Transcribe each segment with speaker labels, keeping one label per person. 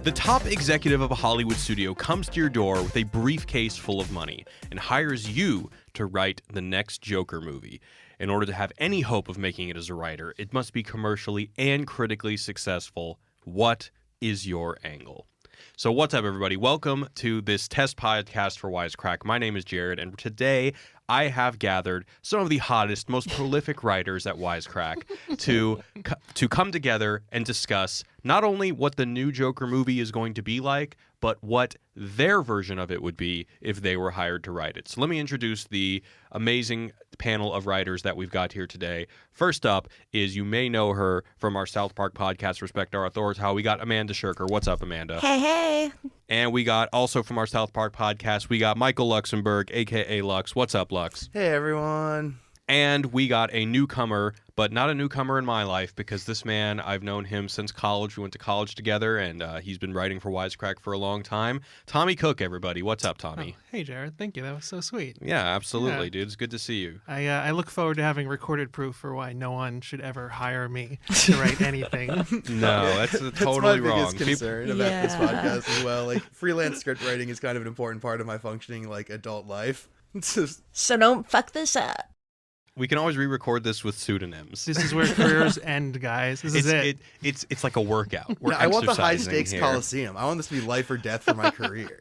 Speaker 1: The top executive of a Hollywood studio comes to your door with a briefcase full of money and hires you to write the next Joker movie. In order to have any hope of making it as a writer, it must be commercially and critically successful. What is your angle? So what's up, everybody? Welcome to this test podcast for Wisecrack. My name is Jared, and today I have gathered some of the hottest, most prolific writers at Wisecrack to come together and discuss not only what the new Joker movie is going to be like, but what their version of it would be if they were hired to write it. So let me introduce the amazing panel of writers that we've got here today. First up is, you may know her from our South Park podcast, Respect Our Authorities. We got Amanda Shirker. What's up, Amanda?
Speaker 2: Hey.
Speaker 1: And we got, also from our South Park podcast, we got Michael Luxembourg, a.k.a. Lux. What's up, Lux?
Speaker 3: Hey, everyone.
Speaker 1: And we got a newcomer, but not a newcomer in my life, because this man, I've known him since college. We went to college together, and he's been writing for Wisecrack for a long time. Tommy Cook, everybody. What's up, Tommy?
Speaker 4: Oh, hey, Jared. Thank you. That was so sweet.
Speaker 1: Yeah, absolutely, dude. It's good to see you.
Speaker 4: I look forward to having recorded proof for why no one should ever hire me to write anything.
Speaker 1: No, that's totally wrong.
Speaker 3: That's my biggest concern about this podcast as well. Like, freelance script writing is kind of an important part of my functioning, like, adult life.
Speaker 2: So don't fuck this up.
Speaker 1: We can always re-record this with pseudonyms.
Speaker 4: This is where careers end, guys. This is it.
Speaker 1: It's like a workout.
Speaker 3: I want the high-stakes
Speaker 1: here.
Speaker 3: Coliseum. I want this to be life or death for my career.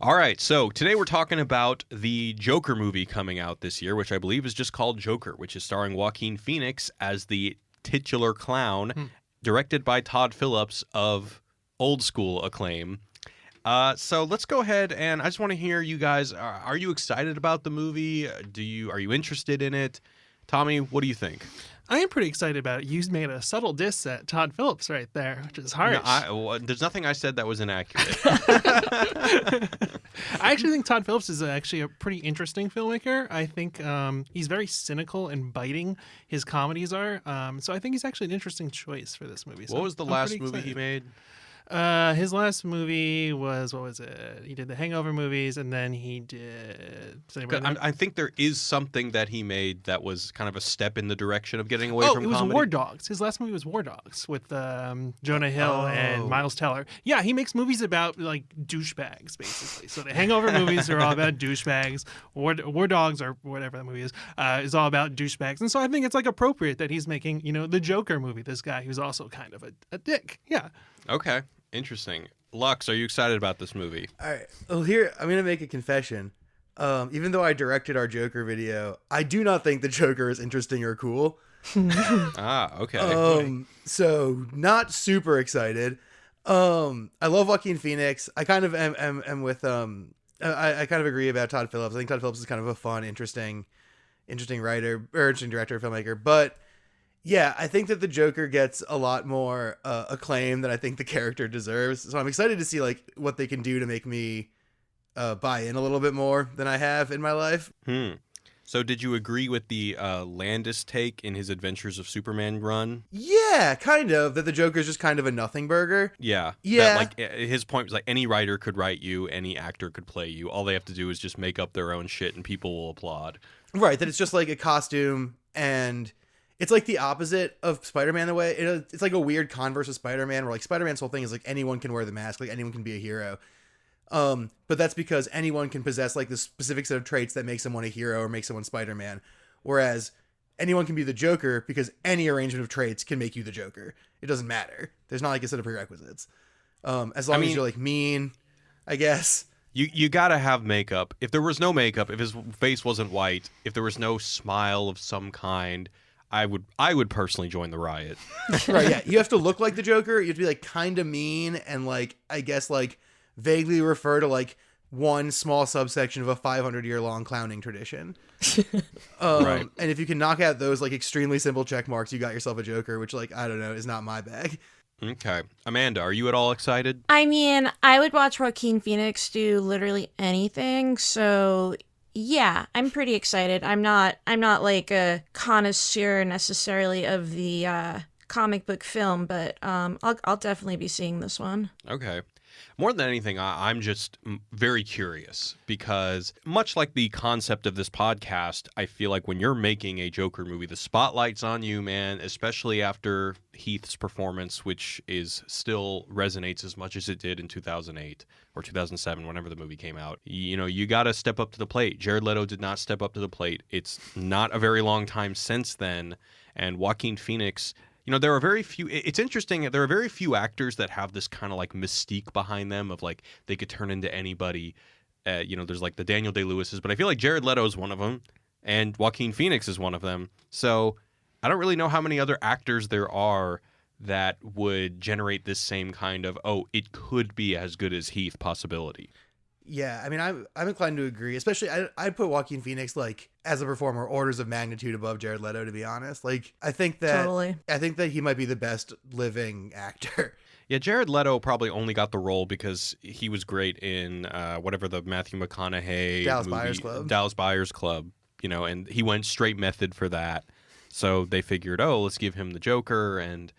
Speaker 1: All right, so today we're talking about the Joker movie coming out this year, which I believe is just called Joker, which is starring Joaquin Phoenix as the titular clown, directed by Todd Phillips of old school acclaim. So let's go ahead, and I just want to hear you guys. Are you excited about the movie? Are you interested in it? Tommy, what do you think?
Speaker 4: I am pretty excited about it. You made a subtle diss at Todd Phillips right there, which is harsh.
Speaker 1: No, there's nothing I said that was inaccurate.
Speaker 4: I actually think Todd Phillips is actually a pretty interesting filmmaker. I think he's very cynical and biting. His comedies are. So I think he's actually an interesting choice for this movie. So
Speaker 1: what was the last movie he made?
Speaker 4: His last movie was, what was it? He did the Hangover movies, and then he did...
Speaker 1: I think there is something that he made that was kind of a step in the direction of getting away from comedy.
Speaker 4: Oh, it was War Dogs. His last movie was War Dogs with Jonah Hill and Miles Teller. Yeah, he makes movies about, like, douchebags, basically. So the Hangover movies are all about douchebags. War Dogs, or whatever the movie is all about douchebags. And so I think it's, like, appropriate that he's making, the Joker movie, this guy who's also kind of a dick. Yeah.
Speaker 1: Okay. Interesting. Lux, are you excited about this movie?
Speaker 3: All right. Well, here, I'm going to make a confession. Even though I directed our Joker video, I do not think the Joker is interesting or cool.
Speaker 1: Okay.
Speaker 3: So, not super excited. I love Joaquin Phoenix. I kind of am with... I kind of agree about Todd Phillips. I think Todd Phillips is kind of a fun, interesting writer, or interesting director, filmmaker. But... yeah, I think that the Joker gets a lot more acclaim than I think the character deserves. So I'm excited to see like what they can do to make me buy in a little bit more than I have in my life.
Speaker 1: So did you agree with the Landis take in his Adventures of Superman run?
Speaker 3: Yeah, kind of. That the Joker's just kind of a nothing burger.
Speaker 1: Yeah.
Speaker 3: Yeah.
Speaker 1: That, like, his point was like any writer could write you, any actor could play you. All they have to do is just make up their own shit and people will applaud.
Speaker 3: Right, that it's just like a costume, and... it's like the opposite of Spider-Man in a way. It's like a weird converse of Spider-Man, where like Spider-Man's whole thing is like anyone can wear the mask, like anyone can be a hero. But that's because anyone can possess like the specific set of traits that make someone a hero or make someone Spider-Man. Whereas anyone can be the Joker because any arrangement of traits can make you the Joker. It doesn't matter. There's not like a set of prerequisites. As long as you're like mean, I guess.
Speaker 1: You gotta have makeup. If there was no makeup, if his face wasn't white, if there was no smile of some kind, I would personally join the riot.
Speaker 3: Right, yeah. You have to look like the Joker. You have to be like kind of mean and like, I guess like vaguely refer to like one small subsection of a 500-year-long clowning tradition.
Speaker 1: Right.
Speaker 3: And if you can knock out those like extremely simple check marks, you got yourself a Joker, which like, I don't know, is not my bag.
Speaker 1: Okay. Amanda, are you at all excited?
Speaker 2: I mean, I would watch Joaquin Phoenix do literally anything, so... yeah, I'm pretty excited. I'm not like a connoisseur necessarily of the comic book film, but I'll definitely be seeing this one.
Speaker 1: Okay. More than anything, I'm just very curious because much like the concept of this podcast, I feel like when you're making a Joker movie, the spotlight's on you, man, especially after Heath's performance, which is still resonates as much as it did in 2008 or 2007, whenever the movie came out. You know, you got to step up to the plate. Jared Leto did not step up to the plate. It's not a very long time since then. And Joaquin Phoenix, you know, there are very few. It's interesting. There are very few actors that have this kind of like mystique behind them of like they could turn into anybody. You know, there's like the Daniel Day-Lewis's, but I feel like Jared Leto is one of them, and Joaquin Phoenix is one of them. So I don't really know how many other actors there are that would generate this same kind of, oh, it could be as good as Heath possibility.
Speaker 3: Yeah, I mean, I'm inclined to agree. Especially, I'd put Joaquin Phoenix like as a performer orders of magnitude above Jared Leto. To be honest, like I think that he might be the best living actor.
Speaker 1: Yeah, Jared Leto probably only got the role because he was great in whatever the Matthew McConaughey Dallas Buyers Club, you know, and he went straight method for that. So they figured, oh, let's give him the Joker, and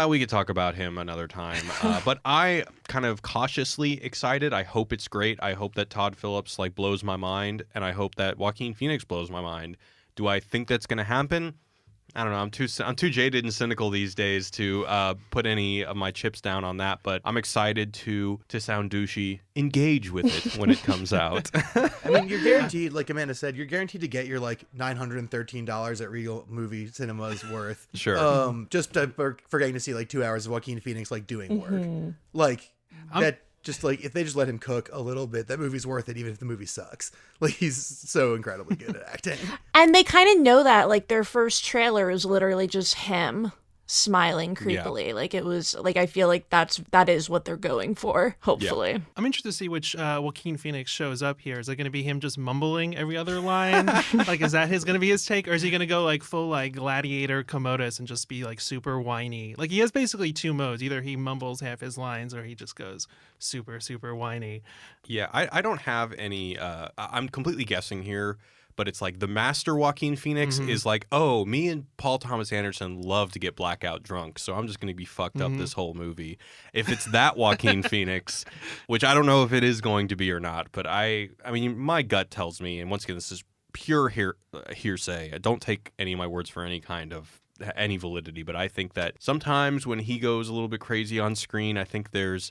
Speaker 1: we could talk about him another time. But I kind of cautiously excited. I hope it's great. I hope that Todd Phillips like blows my mind, and I hope that Joaquin Phoenix blows my mind. Do I think that's going to happen? I don't know. I'm too jaded and cynical these days to put any of my chips down on that. But I'm excited to sound douchey, engage with it when it comes out.
Speaker 3: I mean, you're guaranteed, like Amanda said, you're guaranteed to get your like $913 at Regal Movie Cinemas worth.
Speaker 1: Sure.
Speaker 3: Just for getting to see like 2 hours of Joaquin Phoenix like doing work. Like that. Just like if they just let him cook a little bit, that movie's worth it, even if the movie sucks. Like he's so incredibly good at acting.
Speaker 2: And they kind of know that. Like their first trailer is literally just him smiling creepily. Yeah. Like it was like I feel like that is what they're going for. Hopefully,
Speaker 4: I'm interested to see which Joaquin Phoenix shows up here. Is it going to be him just mumbling every other line? Like is that going to be his take, or is he going to go like full like Gladiator Commodus and just be like super whiny? Like he has basically two modes: either he mumbles half his lines, or he just goes super whiny.
Speaker 1: Yeah, I don't have any. I'm completely guessing here. But it's like the master Joaquin Phoenix is like, oh, me and Paul Thomas Anderson love to get blackout drunk, so I'm just going to be fucked up this whole movie. If it's that Joaquin Phoenix, which I don't know if it is going to be or not, but I mean, my gut tells me, and once again, this is pure hearsay. Don't take any of my words for any kind of any validity, but I think that sometimes when he goes a little bit crazy on screen, I think there's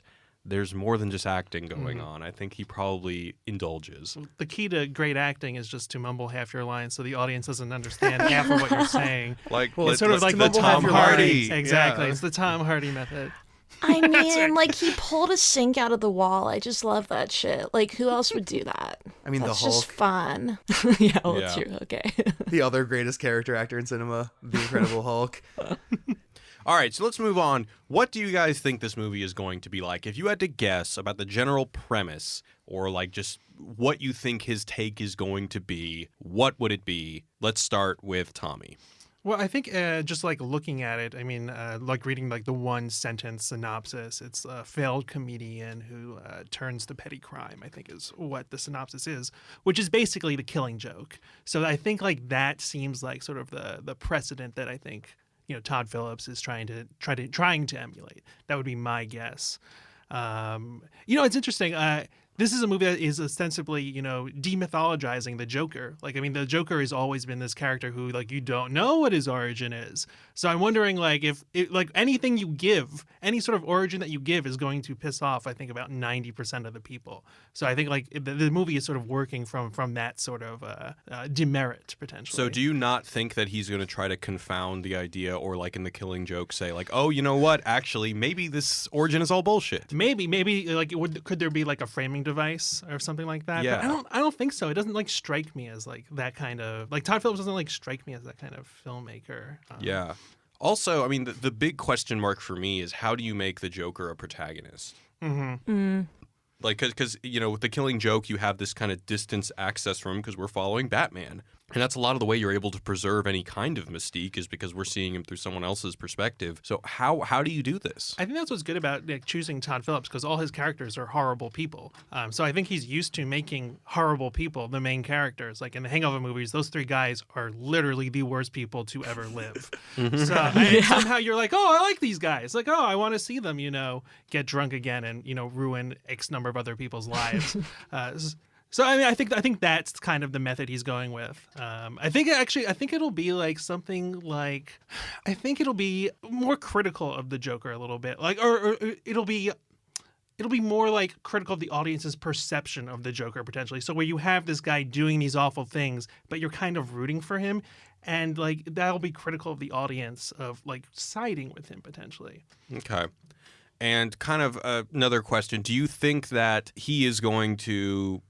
Speaker 1: more than just acting going on. I think he probably indulges.
Speaker 4: The key to great acting is just to mumble half your lines so the audience doesn't understand half of what you're saying.
Speaker 1: Like,
Speaker 4: it's sort of like the Tom Hardy. Exactly. Yeah. It's the Tom Hardy method.
Speaker 2: I mean, like he pulled a sink out of the wall. I just love that shit. Like who else would do that?
Speaker 3: I mean,
Speaker 2: that's
Speaker 3: the Hulk.
Speaker 2: Just fun. Yeah, well, it's true. Okay.
Speaker 3: The other greatest character actor in cinema, the Incredible Hulk.
Speaker 1: All right, so let's move on. What do you guys think this movie is going to be like? If you had to guess about the general premise or like just what you think his take is going to be, what would it be? Let's start with Tommy.
Speaker 4: Well, I think just like looking at it, I mean, like reading like the one sentence synopsis, it's a failed comedian who turns to petty crime, I think is what the synopsis is, which is basically the Killing Joke. So I think like that seems like sort of the precedent that I think, you know, Todd Phillips is trying to emulate. That would be my guess. You know, it's interesting. This is a movie that is ostensibly, you know, demythologizing the Joker. Like, I mean, the Joker has always been this character who, like, you don't know what his origin is. So I'm wondering, like, if like anything you give, any sort of origin that you give is going to piss off, I think, about 90% of the people. So I think, like, the movie is sort of working from that sort of demerit, potentially.
Speaker 1: So do you not think that he's going to try to confound the idea or, like, in The Killing Joke, say, like, oh, you know what? Actually, maybe this origin is all bullshit.
Speaker 4: Maybe, like, could there be, like, a framing device or something like that?
Speaker 1: Yeah.
Speaker 4: But I don't think so. It doesn't like strike me as like that kind of like Todd Phillips doesn't like strike me as that kind of filmmaker.
Speaker 1: Yeah. Also, I mean, the big question mark for me is how do you make the Joker a protagonist? Like, because you know, with The Killing Joke, you have this kind of distance access from him because we're following Batman. And that's a lot of the way you're able to preserve any kind of mystique is because we're seeing him through someone else's perspective. So how do you do this?
Speaker 4: I think that's what's good about choosing Todd Phillips, because all his characters are horrible people. So I think he's used to making horrible people the main characters. Like in the Hangover movies, those three guys are literally the worst people to ever live. So and somehow you're like, oh, I like these guys. Like, oh, I want to see them, get drunk again and, ruin X number of other people's lives. So I mean, I think that's kind of the method he's going with. I think it'll be like something like, I think it'll be more critical of the Joker a little bit, like, or it'll be more like critical of the audience's perception of the Joker potentially. So where you have this guy doing these awful things, but you're kind of rooting for him, and like that'll be critical of the audience of like siding with him potentially.
Speaker 1: Okay. And kind of another question: do you think that he is going to?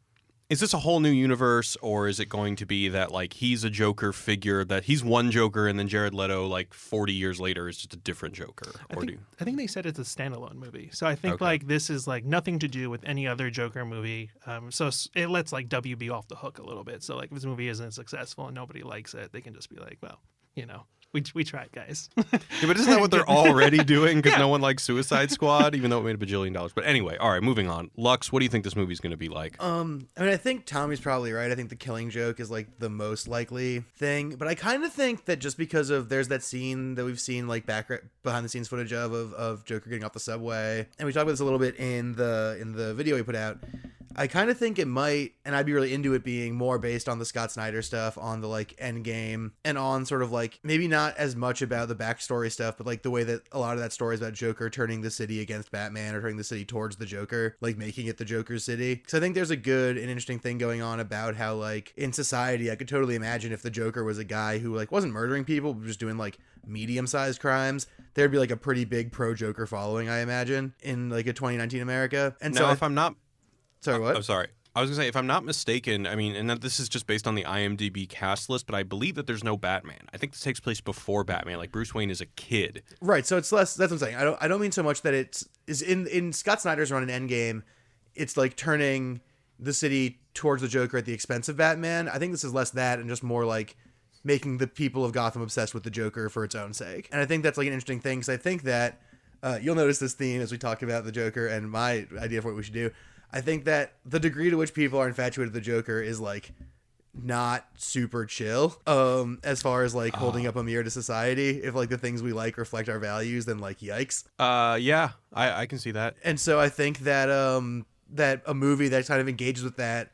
Speaker 1: Is this a whole new universe, or is it going to be that like he's a Joker figure, that he's one Joker and then Jared Leto like 40 years later is just a different Joker?
Speaker 4: I think they said it's a standalone movie. So I think like this is like nothing to do with any other Joker movie. So it lets like WB off the hook a little bit. So like if this movie isn't successful and nobody likes it, they can just be like, well, we tried, guys.
Speaker 1: Yeah, but isn't that what they're already doing? Because no one likes Suicide Squad, even though it made $1 bajillion. But anyway, all right, moving on. Lux, what do you think this movie's going to be like?
Speaker 3: I mean, I think Tommy's probably right. I think the Killing Joke is like the most likely thing. But I kind of think that just because of there's that scene that we've seen like behind the scenes footage of Joker getting off the subway, and we talked about this a little bit in the video we put out. I kind of think it might, and I'd be really into it being more based on the Scott Snyder stuff, on the like end game, and on sort of like maybe not as much about the backstory stuff, but like the way that a lot of that story is about Joker turning the city against Batman or turning the city towards the Joker, like making it the Joker's city. Because I think there's a good and interesting thing going on about how like in society, I could totally imagine if the Joker was a guy who like wasn't murdering people, but just doing like medium-sized crimes, there'd be like a pretty big pro-Joker following, I imagine, in like a 2019 America. And
Speaker 1: now,
Speaker 3: so
Speaker 1: if I'm not...
Speaker 3: Sorry, what?
Speaker 1: I'm sorry. I was going to say, if I'm not mistaken, I mean, and this is just based on the IMDb cast list, but I believe that there's no Batman. I think this takes place before Batman. Like, Bruce Wayne is a kid.
Speaker 3: Right, so it's less... That's what I'm saying. I don't mean so much that is in Scott Snyder's run in Endgame, it's like turning the city towards the Joker at the expense of Batman. I think this is less that and just more like making the people of Gotham obsessed with the Joker for its own sake. And I think that's like an interesting thing, because I think that you'll notice this theme as we talk about the Joker and my idea of what we should do. I think that the degree to which people are infatuated with the Joker is like not super chill as far as like holding up a mirror to society. If like the things we like reflect our values, then like yikes.
Speaker 1: Yeah, I can see that.
Speaker 3: And so I think that that a movie that kind of engages with that.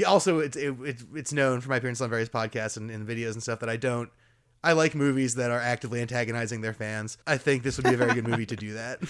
Speaker 3: Also, it's known from my appearance on various podcasts and videos and stuff that I like movies that are actively antagonizing their fans. I think this would be a very good movie to do that.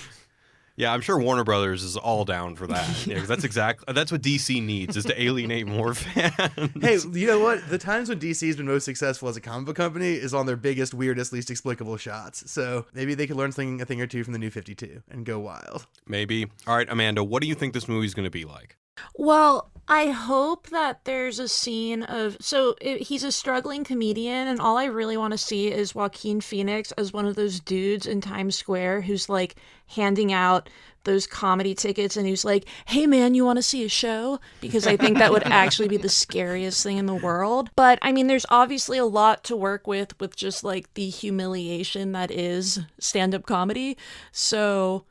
Speaker 1: Yeah, I'm sure Warner Brothers is all down for that. Yeah, because that's what DC needs, is to alienate more fans.
Speaker 3: Hey, you know what? The times when DC's been most successful as a comic book company is on their biggest, weirdest, least explicable shots. So maybe they could learn a thing or two from the New 52 and go wild.
Speaker 1: Maybe. All right, Amanda, what do you think this movie's going to be like?
Speaker 2: Well, I hope that there's a scene of... he's a struggling comedian, and all I really want to see is Joaquin Phoenix as one of those dudes in Times Square who's, like, handing out those comedy tickets, and who's like, hey, man, you want to see a show? Because I think that would actually be the scariest thing in the world. But, I mean, there's obviously a lot to work with just, like, the humiliation that is stand-up comedy. So,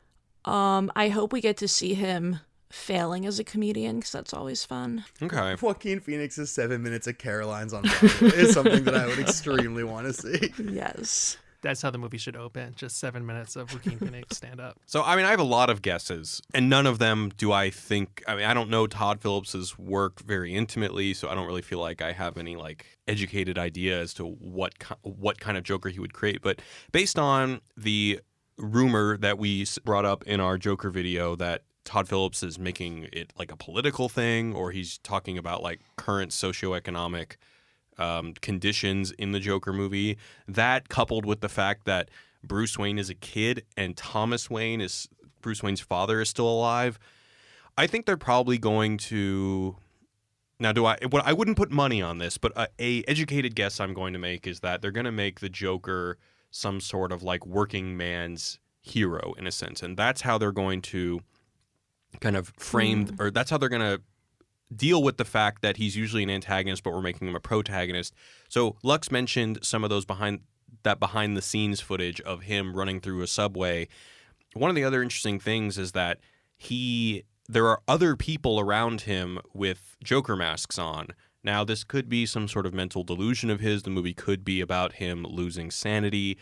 Speaker 2: I hope we get to see him failing as a comedian, because that's always fun.
Speaker 1: Okay.
Speaker 3: Joaquin Phoenix's 7 minutes of Caroline's on Broadway is something that I would extremely want to see.
Speaker 2: Yes.
Speaker 4: That's how the movie should open. Just 7 minutes of Joaquin Phoenix stand up.
Speaker 1: So, I mean, I have a lot of guesses, and none of them do I think... I mean, I don't know Todd Phillips's work very intimately, so I don't really feel like I have any, like, educated idea as to what kind of Joker he would create. But based on the rumor that we brought up in our Joker video that Todd Phillips is making it like a political thing, or he's talking about like current socioeconomic conditions in the Joker movie, that coupled with the fact that Bruce Wayne is a kid and Thomas Wayne, Bruce Wayne's father, is still alive, I think they're probably going to... Now, I wouldn't put money on this, but a educated guess I'm going to make is that they're going to make the Joker some sort of like working man's hero in a sense, and that's how they're going to kind of framed, or that's how they're going to deal with the fact that he's usually an antagonist, but we're making him a protagonist. So Lux mentioned some of those behind the scenes footage of him running through a subway. One of the other interesting things is that there are other people around him with Joker masks on. Now, this could be some sort of mental delusion of his. The movie could be about him losing sanity.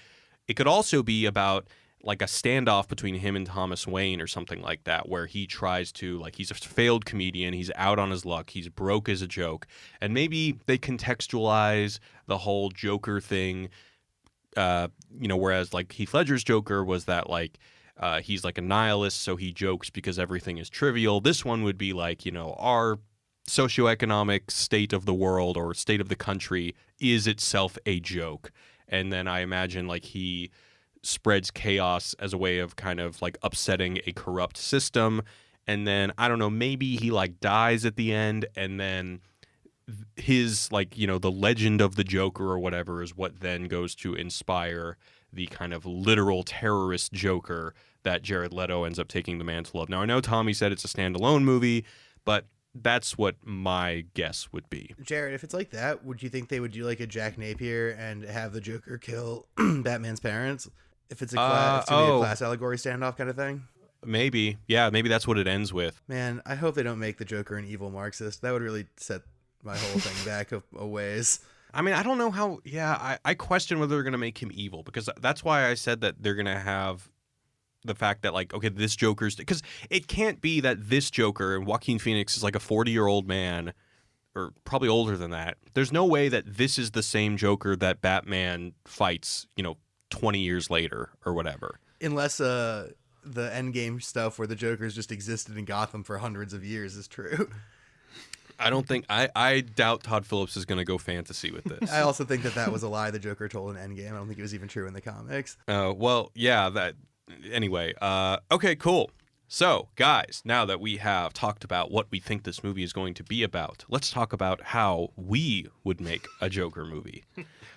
Speaker 1: It could also be about like a standoff between him and Thomas Wayne or something like that, where he tries to, like, he's a failed comedian, he's out on his luck, he's broke as a joke, and maybe they contextualize the whole Joker thing, whereas like Heath Ledger's Joker was that like he's like a nihilist, so he jokes because everything is trivial. This one would be like, our socioeconomic state of the world or state of the country is itself a joke. And then I imagine like he spreads chaos as a way of kind of like upsetting a corrupt system. And then, I don't know, maybe he like dies at the end, and then his like, the legend of the Joker or whatever is what then goes to inspire the kind of literal terrorist Joker that Jared Leto ends up taking the mantle of. Now, I know Tommy said it's a standalone movie, but that's what my guess would be.
Speaker 3: Jared, if it's like that, would you think they would do like a Jack Napier and have the Joker kill Batman's parents? If it's a class allegory standoff kind of thing?
Speaker 1: Maybe. Yeah, maybe that's what it ends with.
Speaker 3: Man, I hope they don't make the Joker an evil Marxist. That would really set my whole thing back a ways.
Speaker 1: I mean, I don't know how... Yeah, I question whether they're going to make him evil, because that's why I said that they're going to have the fact that, like, okay, this Joker's... Because it can't be that this Joker, and Joaquin Phoenix is like a 40-year-old man, or probably older than that. There's no way that this is the same Joker that Batman fights, 20 years later or whatever.
Speaker 3: Unless the Endgame stuff where the Joker's just existed in Gotham for hundreds of years is true.
Speaker 1: I don't think... I doubt Todd Phillips is going to go fantasy with this.
Speaker 3: I also think that was a lie the Joker told in Endgame. I don't think it was even true in the comics.
Speaker 1: Well, yeah, that... Anyway, okay, cool. So, guys, now that we have talked about what we think this movie is going to be about, let's talk about how we would make a Joker movie.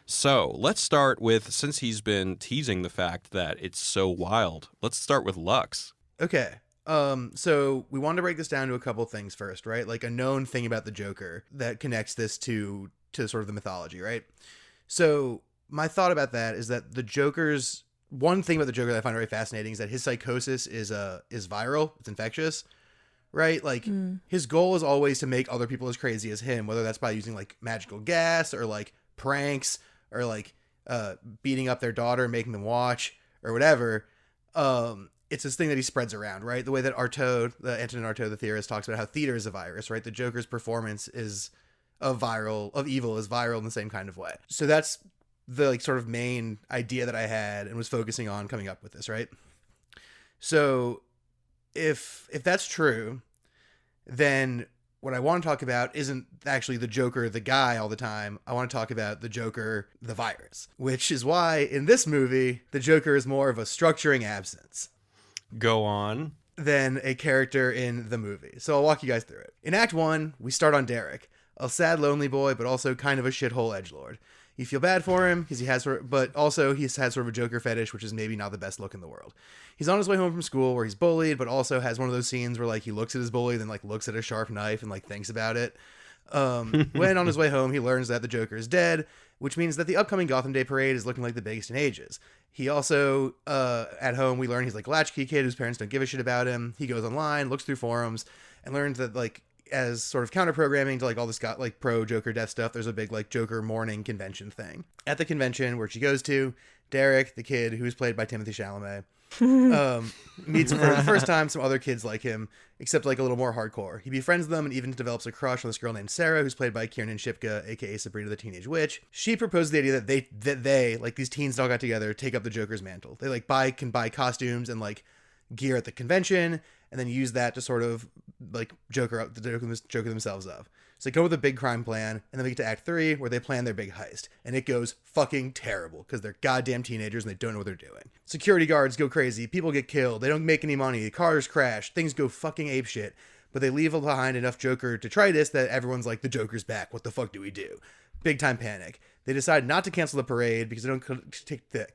Speaker 1: So, let's start with, since he's been teasing the fact that it's so wild, let's start with Lux.
Speaker 3: Okay. So we wanted to break this down to a couple things first, right? Like a known thing about the Joker that connects this to sort of the mythology, right? So my thought about that is that the Joker's... One thing about the Joker that I find very fascinating is that his psychosis is viral. It's infectious, right? Like his goal is always to make other people as crazy as him, whether that's by using like magical gas or like pranks or like beating up their daughter and making them watch or whatever. It's this thing that he spreads around, right? The way that Antonin Artaud, the theorist, talks about how theater is a virus, right? The Joker's performance of evil is viral in the same kind of way. So that's the like sort of main idea that I had and was focusing on coming up with this, right? So if that's true, then what I want to talk about isn't actually the Joker, the guy all the time. I want to talk about the Joker, the virus, which is why in this movie, the Joker is more of a structuring absence.
Speaker 1: Go on.
Speaker 3: Than a character in the movie. So I'll walk you guys through it. In Act 1, we start on Derek, a sad, lonely boy, but also kind of a shithole edgelord. You feel bad for him because but also he's had sort of a Joker fetish, which is maybe not the best look in the world. He's on his way home from school where he's bullied, but also has one of those scenes where like he looks at his bully, then like looks at a sharp knife and like thinks about it. When on his way home, he learns that the Joker is dead, which means that the upcoming Gotham Day parade is looking like the biggest in ages. He also, at home, we learn he's like a latchkey kid whose parents don't give a shit about him. He goes online, looks through forums, and learns that like as sort of counter programming to like all this like pro Joker death stuff, there's a big like Joker mourning convention thing. At the convention where she goes to, Derek, the kid who's played by Timothée Chalamet, meets for the first time some other kids like him, except like a little more hardcore. He befriends them and even develops a crush on this girl named Sarah, who's played by Kiernan Shipka, aka Sabrina the Teenage Witch. She proposes the idea that they like these teens all got together, take up the Joker's mantle. They like can buy costumes and like gear at the convention, and then use that to sort of like Joker themselves up. So they go with a big crime plan, and then we get to Act 3, where they plan their big heist. And it goes fucking terrible, because they're goddamn teenagers, and they don't know what they're doing. Security guards go crazy, people get killed, they don't make any money, cars crash, things go fucking apeshit. But they leave behind enough Joker detritus that everyone's like, the Joker's back, what the fuck do we do? Big time panic. They decide not to cancel the parade because they don't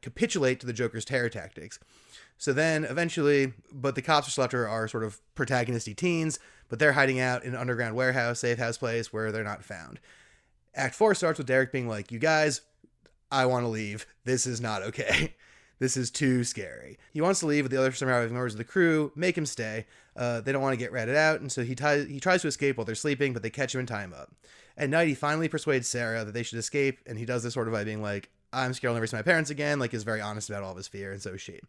Speaker 3: capitulate to the Joker's terror tactics. So then eventually, but the cops are still after our sort of protagonisty teens, but they're hiding out in an underground warehouse, safe house place where they're not found. Act 4 starts with Derek being like, you guys, I want to leave. This is not okay. This is too scary. He wants to leave, but the other surviving members of the crew make him stay. They don't want to get ratted out, and so he tries to escape while they're sleeping, but they catch him and tie him up. At night, he finally persuades Sarah that they should escape, and he does this sort of by being like, I'm scared I'll never see my parents again, like is very honest about all of his fear, and so is she.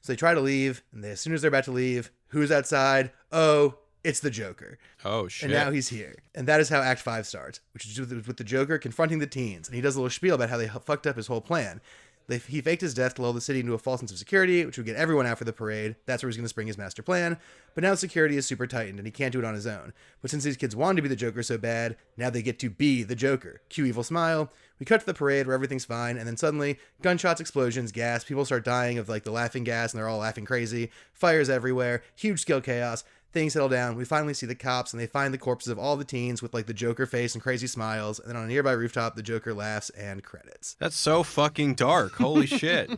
Speaker 3: So they try to leave, and as soon as they're about to leave, who's outside? Oh, it's the Joker.
Speaker 1: Oh, shit.
Speaker 3: And now he's here. And that is how Act 5 starts, which is with the Joker confronting the teens. And he does a little spiel about how they fucked up his whole plan. He faked his death to lull the city into a false sense of security, which would get everyone out for the parade. That's where he's going to spring his master plan. But now security is super tightened, and he can't do it on his own. But since these kids wanted to be the Joker so bad, now they get to be the Joker. Cue evil smile. We cut to the parade where everything's fine, and then suddenly, gunshots, explosions, gas, people start dying of like the laughing gas, and they're all laughing crazy. Fires everywhere, huge scale chaos. Things settle down. We finally see the cops, and they find the corpses of all the teens with like the Joker face and crazy smiles. And then on a nearby rooftop, the Joker laughs and credits.
Speaker 1: That's so fucking dark. Holy shit.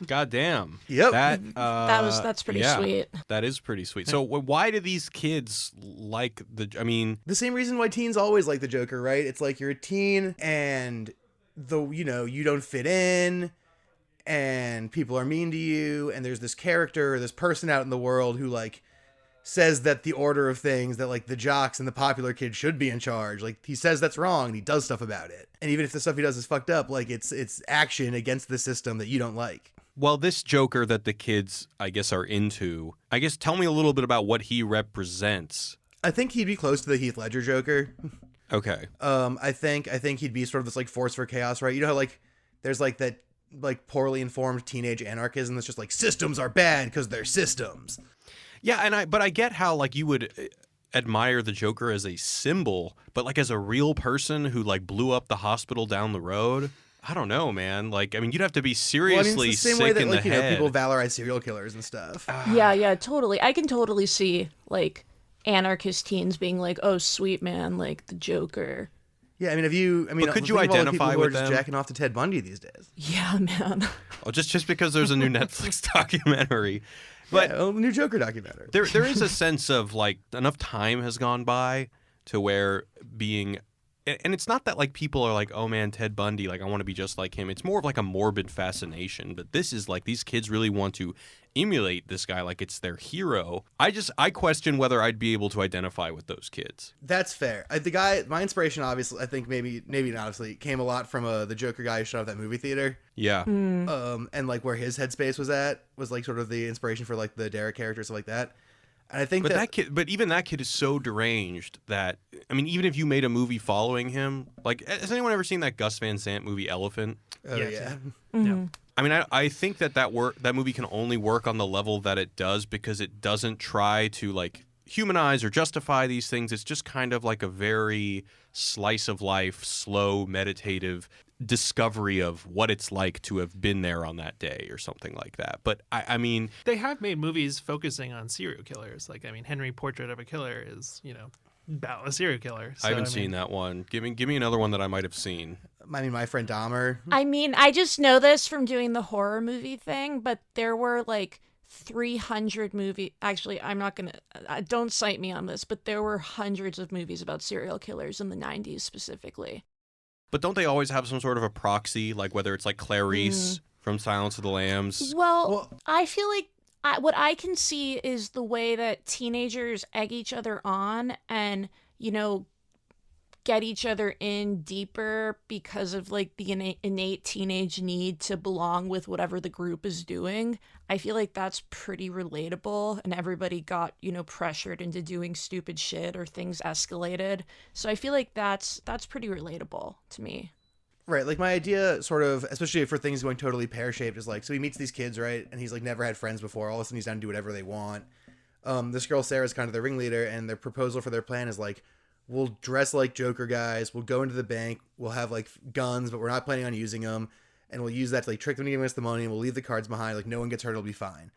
Speaker 1: God damn.
Speaker 3: Yep.
Speaker 2: That's pretty sweet.
Speaker 1: That is pretty sweet. So why do these kids like
Speaker 3: the same reason why teens always like the Joker, right? It's like you're a teen and you don't fit in and people are mean to you, and there's this character or this person out in the world who like says that the order of things, that like the jocks and the popular kids should be in charge. Like he says that's wrong and he does stuff about it. And even if the stuff he does is fucked up, like it's action against the system that you don't like.
Speaker 1: Well, this Joker that the kids, I guess, are into, tell me a little bit about what he represents.
Speaker 3: I think he'd be close to the Heath Ledger Joker.
Speaker 1: Okay.
Speaker 3: I think he'd be sort of this like force for chaos, right? You know how like there's like that like poorly informed teenage anarchism that's just like systems are bad because they're systems.
Speaker 1: Yeah, but I get how like you would admire the Joker as a symbol, but like as a real person who like blew up the hospital down the road, I don't know, man. Like, you'd have to be seriously
Speaker 3: it's the same
Speaker 1: sick
Speaker 3: way that,
Speaker 1: in
Speaker 3: like,
Speaker 1: the head.
Speaker 3: people valorize serial killers and stuff.
Speaker 2: Yeah, totally. I can totally see like anarchist teens being like, "Oh, sweet man, like the Joker."
Speaker 3: Yeah, but
Speaker 1: could you
Speaker 3: think of all the
Speaker 1: identify
Speaker 3: people who are
Speaker 1: with
Speaker 3: just
Speaker 1: them?
Speaker 3: jacking off to Ted Bundy these days?
Speaker 2: Yeah, man.
Speaker 1: Oh, just because there's a new Netflix documentary. But
Speaker 3: the new Joker documentary.
Speaker 1: There is a sense of like enough time has gone by to where being, and it's not that like people are like, oh man, Ted Bundy, like I want to be just like him. It's more of like a morbid fascination. But this is like these kids really want to emulate this guy like it's their hero. I question whether I'd be able to identify with those kids.
Speaker 3: That's fair. My inspiration, obviously, I think maybe not obviously, came a lot from the Joker guy who shot up that movie theater.
Speaker 1: Yeah.
Speaker 3: And like where his headspace was like sort of the inspiration for like the Derek character, stuff like that. And I think
Speaker 1: but even that kid is so deranged that even if you made a movie following him, like has anyone ever seen that Gus Van Sant movie Elephant?
Speaker 3: Oh yeah.
Speaker 4: No.
Speaker 1: I think that movie can only work on the level that it does because it doesn't try to like humanize or justify these things. It's just kind of like a very slice of life, slow, meditative discovery of what it's like to have been there on that day or something like that. But
Speaker 4: They have made movies focusing on serial killers. Like, Henry Portrait of a Killer is, about a serial killer. So,
Speaker 1: I haven't seen that one. Give me another one that I might have seen.
Speaker 3: My Friend Dahmer.
Speaker 2: I just know this from doing the horror movie thing, but there were like 300 movies. Actually, I'm not going to, don't cite me on this, but there were hundreds of movies about serial killers in the 90s specifically.
Speaker 1: But don't they always have some sort of a proxy, like whether it's like Clarice from Silence of the Lambs?
Speaker 2: Well, I feel like what I can see is the way that teenagers egg each other on and, get each other in deeper because of like the innate teenage need to belong with whatever the group is doing. I feel like that's pretty relatable, and everybody got, pressured into doing stupid shit or things escalated. So I feel like that's pretty relatable to me.
Speaker 3: Right, like my idea sort of, especially for things going totally pear-shaped, is like, so he meets these kids, right, and he's like never had friends before. All of a sudden he's down to do whatever they want. This girl Sarah's kind of the ringleader, and their proposal for their plan is like, we'll dress like Joker guys, we'll go into the bank, we'll have like guns, but we're not planning on using them, and we'll use that to like trick them to give us the money, and we'll leave the cards behind, like no one gets hurt, it'll be fine.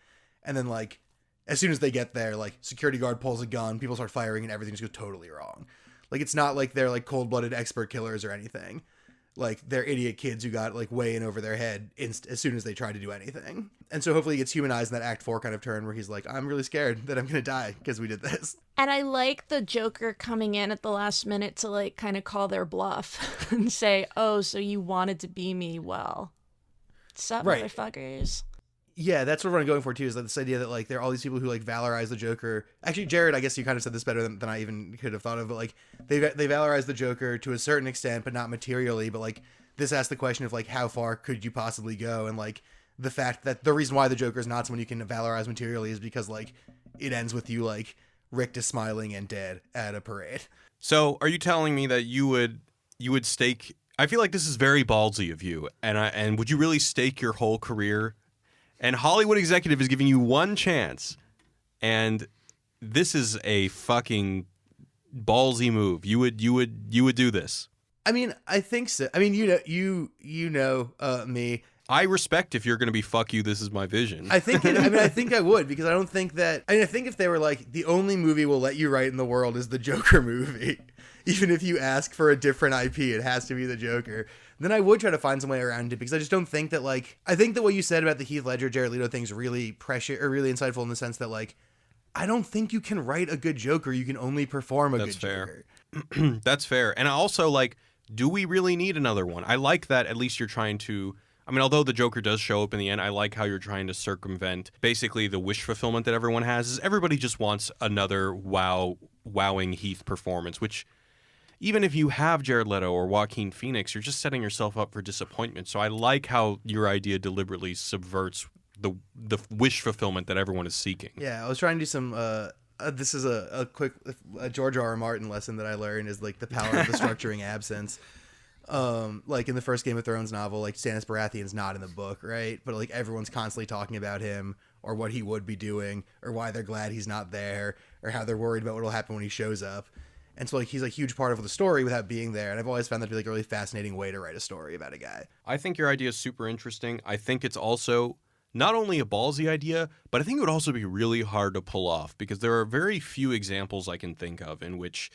Speaker 3: And then like as soon as they get there, like security guard pulls a gun, people start firing, and everything just goes totally wrong. Like it's not like they're like cold-blooded expert killers or anything. like they're idiot kids who got like way in over their head as soon as they try to do anything. And so hopefully he gets humanized in that Act 4 kind of turn where he's like, I'm really scared that I'm going to die because we did this.
Speaker 2: And I like the Joker coming in at the last minute to like kind of call their bluff and say, oh, so you wanted to be me? Well, sup,
Speaker 3: Right.
Speaker 2: motherfuckers.
Speaker 3: Yeah, that's what I'm going for too, is that this idea that like there are all these people who like valorize the Joker. Actually, Jared, I guess you kind of said this better than I even could have thought of, but like they valorize the Joker to a certain extent, but not materially. But like this asks the question of like how far could you possibly go, and like the fact that the reason why the Joker is not someone you can valorize materially is because like it ends with you like Richter smiling and dead at a parade.
Speaker 1: So, are you telling me that you would stake? I feel like this is very ballsy of you, and would you really stake your whole career? And Hollywood Executive is giving you one chance, and this is a fucking ballsy move. You would do this.
Speaker 3: I mean, I think so. I mean, you know me.
Speaker 1: I respect if you're going to be fuck you. This is my vision.
Speaker 3: I think I would, because I don't think that. I mean, I think if they were like the only movie we'll let you write in the world is the Joker movie, even if you ask for a different IP, it has to be the Joker. Then I would try to find some way around it, because I just don't think that like I think that what you said about the Heath Ledger Jared Leto thing's really really insightful in the sense that like I don't think you can write a good Joker. You can only perform a good Joker.
Speaker 1: That's fair. And I also like, do we really need another one? I like that at least you're trying to. I mean, although the Joker does show up in the end, I like how you're trying to circumvent basically the wish fulfillment that everyone has. Is everybody just wants another wowing Heath performance, which even if you have Jared Leto or Joaquin Phoenix, you're just setting yourself up for disappointment. So I like how your idea deliberately subverts the wish fulfillment that everyone is seeking.
Speaker 3: Yeah, I was trying to do some. This is a quick George R. R. Martin lesson that I learned, is like the power of the structuring absence. Like in the first Game of Thrones novel, like Stannis Baratheon's not in the book, right? But like everyone's constantly talking about him or what he would be doing or why they're glad he's not there or how they're worried about what will happen when he shows up. And so like he's a huge part of the story without being there. And I've always found that to be like a really fascinating way to write a story about a guy.
Speaker 1: I think your idea is super interesting. I think it's also not only a ballsy idea, but I think it would also be really hard to pull off, because there are very few examples I can think of in which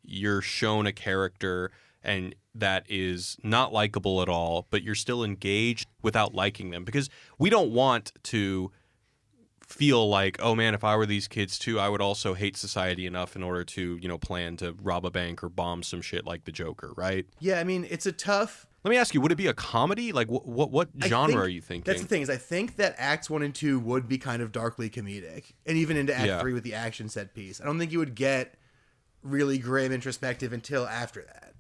Speaker 1: you're shown a character and that is not likable at all, but you're still engaged without liking them. Because we don't want to feel like, oh man, if I were these kids too, I would also hate society enough in order to, plan to rob a bank or bomb some shit like the Joker, right?
Speaker 3: Yeah, I mean, it's a tough...
Speaker 1: Let me ask you, would it be a comedy? Like, what genre are you thinking?
Speaker 3: That's the thing, is I think that Acts 1 and 2 would be kind of darkly comedic. And even into Act 3 with the action set piece. I don't think you would get really grim introspective until after that.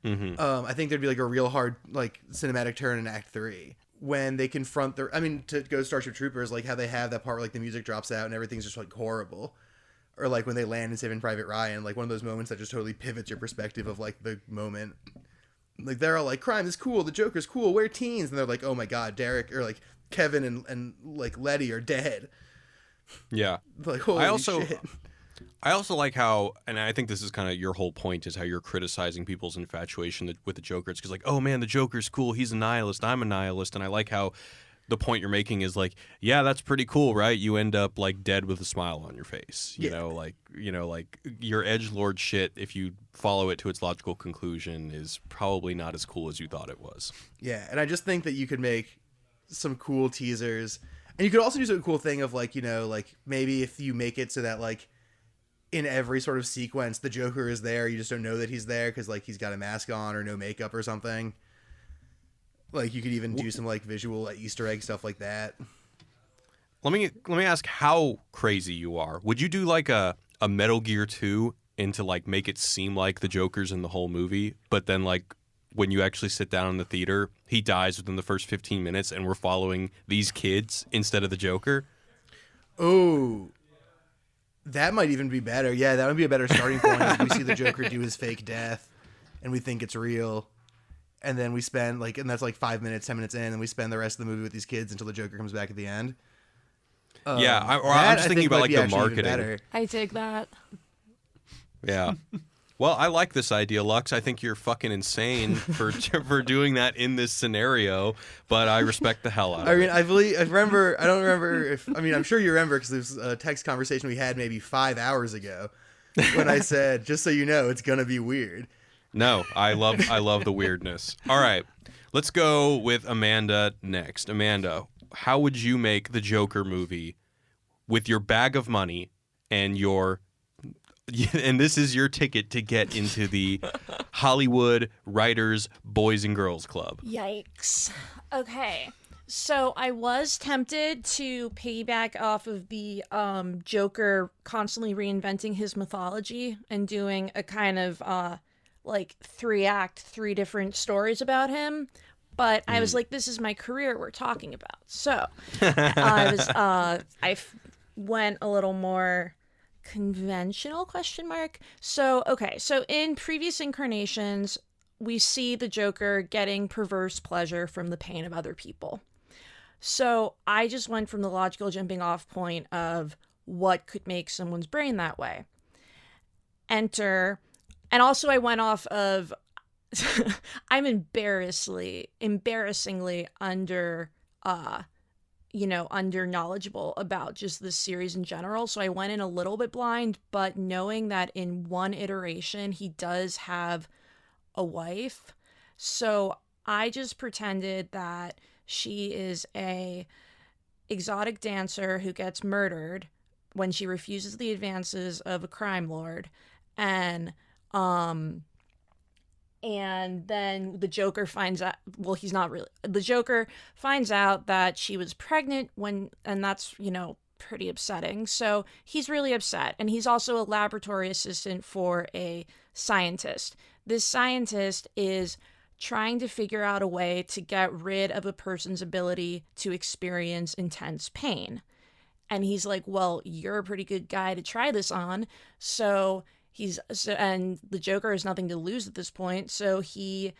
Speaker 1: Mm-hmm.
Speaker 3: I think there'd be like a real hard like cinematic turn in Act 3 when they confront to go Starship Troopers, like how they have that part where like the music drops out and everything's just like horrible, or like when they land in Saving Private Ryan, like one of those moments that just totally pivots your perspective of like the moment. Like they're all like, crime is cool, the Joker's cool, we're teens, and they're like, oh my god, Derek or like Kevin and like Letty are dead.
Speaker 1: Yeah,
Speaker 3: like holy shit.
Speaker 1: I also like how, and I think this is kind of your whole point, is how you're criticizing people's infatuation with the Joker. It's because like, oh man, the Joker's cool. He's a nihilist. I'm a nihilist. And I like how the point you're making is like, yeah, that's pretty cool, right? You end up like dead with a smile on your face. You know, like your edgelord shit, if you follow it to its logical conclusion, is probably not as cool as you thought it was.
Speaker 3: Yeah, and I just think that you could make some cool teasers. And you could also do some cool thing of like, like maybe if you make it so that like, in every sort of sequence, the Joker is there. You just don't know that he's there because like he's got a mask on or no makeup or something. Like you could even do some like visual Easter egg stuff like that.
Speaker 1: Let me ask how crazy you are. Would you do like a Metal Gear 2 and to like make it seem like the Joker's in the whole movie, but then like when you actually sit down in the theater, he dies within the first 15 minutes and we're following these kids instead of the Joker?
Speaker 3: Oh. That might even be better. Yeah, that would be a better starting point. If we see the Joker do his fake death, and we think it's real, and then we spend and that's like 5 minutes, 10 minutes in, and we spend the rest of the movie with these kids until the Joker comes back at the end.
Speaker 1: I'm just thinking about like the marketing.
Speaker 2: I dig that.
Speaker 1: Yeah. Well, I like this idea, Lux. I think you're fucking insane for doing that in this scenario, but I respect the hell out of it.
Speaker 3: I don't remember I'm sure you remember because there was a text conversation we had maybe 5 hours ago when I said, just so you know, it's going to be weird.
Speaker 1: No, I love the weirdness. All right, let's go with Amanda next. Amanda, how would you make the Joker movie with your bag of money and and this is your ticket to get into the Hollywood Writers Boys and Girls Club?
Speaker 2: Yikes. Okay. So I was tempted to piggyback off of the Joker constantly reinventing his mythology and doing a kind of like 3-act, 3 different stories about him. But I was like, this is my career we're talking about. So I went a little more conventional ? So in previous incarnations, we see the Joker getting perverse pleasure from the pain of other people. So I just went from the logical jumping off point of what could make someone's brain that way. And also I went off of I'm embarrassingly under knowledgeable about just this series in general. So I went in a little bit blind, but knowing that in one iteration he does have a wife. So I just pretended that she is a exotic dancer who gets murdered when she refuses the advances of a crime lord. And then the Joker finds out, well, he's not really, the Joker finds out that she was pregnant and that's, pretty upsetting. So he's really upset. And he's also a laboratory assistant for a scientist. This scientist is trying to figure out a way to get rid of a person's ability to experience intense pain. And he's like, well, you're a pretty good guy to try this on. And the Joker has nothing to lose at this point. So he's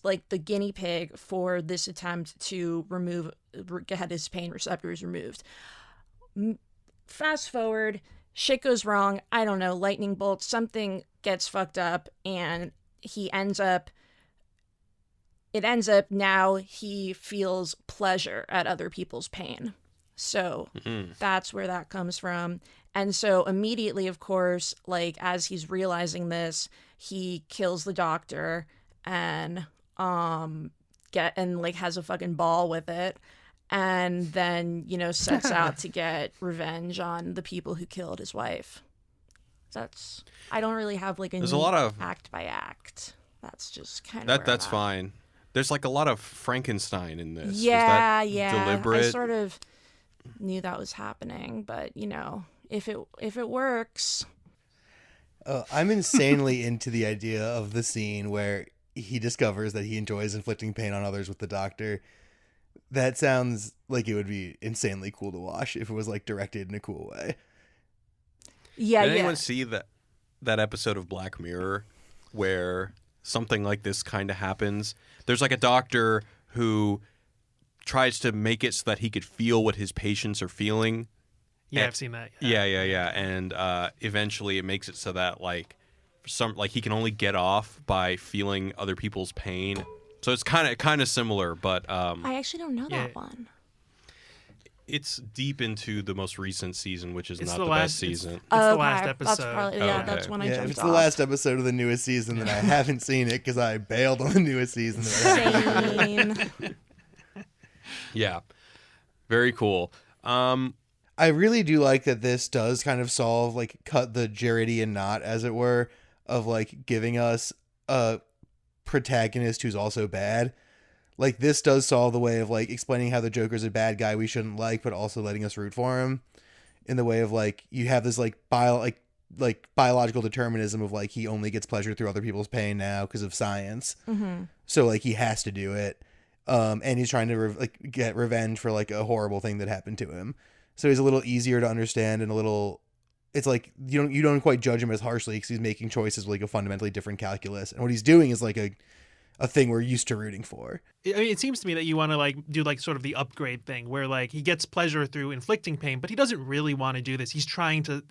Speaker 2: like the guinea pig for this attempt to get his pain receptors removed. Fast forward, shit goes wrong. I don't know, lightning bolt, something gets fucked up, and it ends up now he feels pleasure at other people's pain. So that's where that comes from. And so immediately, of course, like as he's realizing this, he kills the doctor and has a fucking ball with it. And then, sets out to get revenge on the people who killed his wife. I don't really have like
Speaker 1: There's a lot of
Speaker 2: act by act. That's just kind of
Speaker 1: that's fine. There's like a lot of Frankenstein in this.
Speaker 2: Yeah,
Speaker 1: Was that deliberate?
Speaker 2: I sort of knew that was happening, but if it works.
Speaker 3: I'm insanely into the idea of the scene where he discovers that he enjoys inflicting pain on others with the doctor. That sounds like it would be insanely cool to watch if it was like directed in a cool way.
Speaker 2: Yeah,
Speaker 1: Did anyone see that episode of Black Mirror where something like this kind of happens? There's like a doctor who tries to make it so that he could feel what his patients are feeling.
Speaker 4: Yeah, I've seen that.
Speaker 1: Yeah. And eventually it makes it so that he can only get off by feeling other people's pain. So it's kind of similar, but
Speaker 2: I actually don't know that one.
Speaker 1: It's deep into the most recent season, which is
Speaker 4: It's
Speaker 1: not
Speaker 4: the
Speaker 1: the
Speaker 4: last-
Speaker 1: best season.
Speaker 4: It's the last episode.
Speaker 2: That's probably, that's when I
Speaker 3: Yeah,
Speaker 2: jumped
Speaker 3: if it's
Speaker 2: off.
Speaker 3: the last episode of the newest season, then I haven't seen it because I bailed on the newest season.
Speaker 2: Same.
Speaker 1: Yeah, very cool.
Speaker 3: I really do like that this does kind of solve, like, cut the Jaredian knot, as it were, of, like, giving us a protagonist who's also bad. Like, this does solve the way of, like, explaining how the Joker's a bad guy we shouldn't like, but also letting us root for him. In the way of, like, you have this, like, biological determinism of, like, he only gets pleasure through other people's pain now because of science.
Speaker 2: Mm-hmm.
Speaker 3: So, like, he has to do it. And he's trying to, get revenge for, like, a horrible thing that happened to him. So he's a little easier to understand and a little... It's like, you don't quite judge him as harshly because he's making choices with, like, a fundamentally different calculus. And what he's doing is, like, a thing we're used to rooting for.
Speaker 4: I mean, it seems to me that you want to like do like sort of the upgrade thing where like he gets pleasure through inflicting pain, but he doesn't really want to do this. He's trying to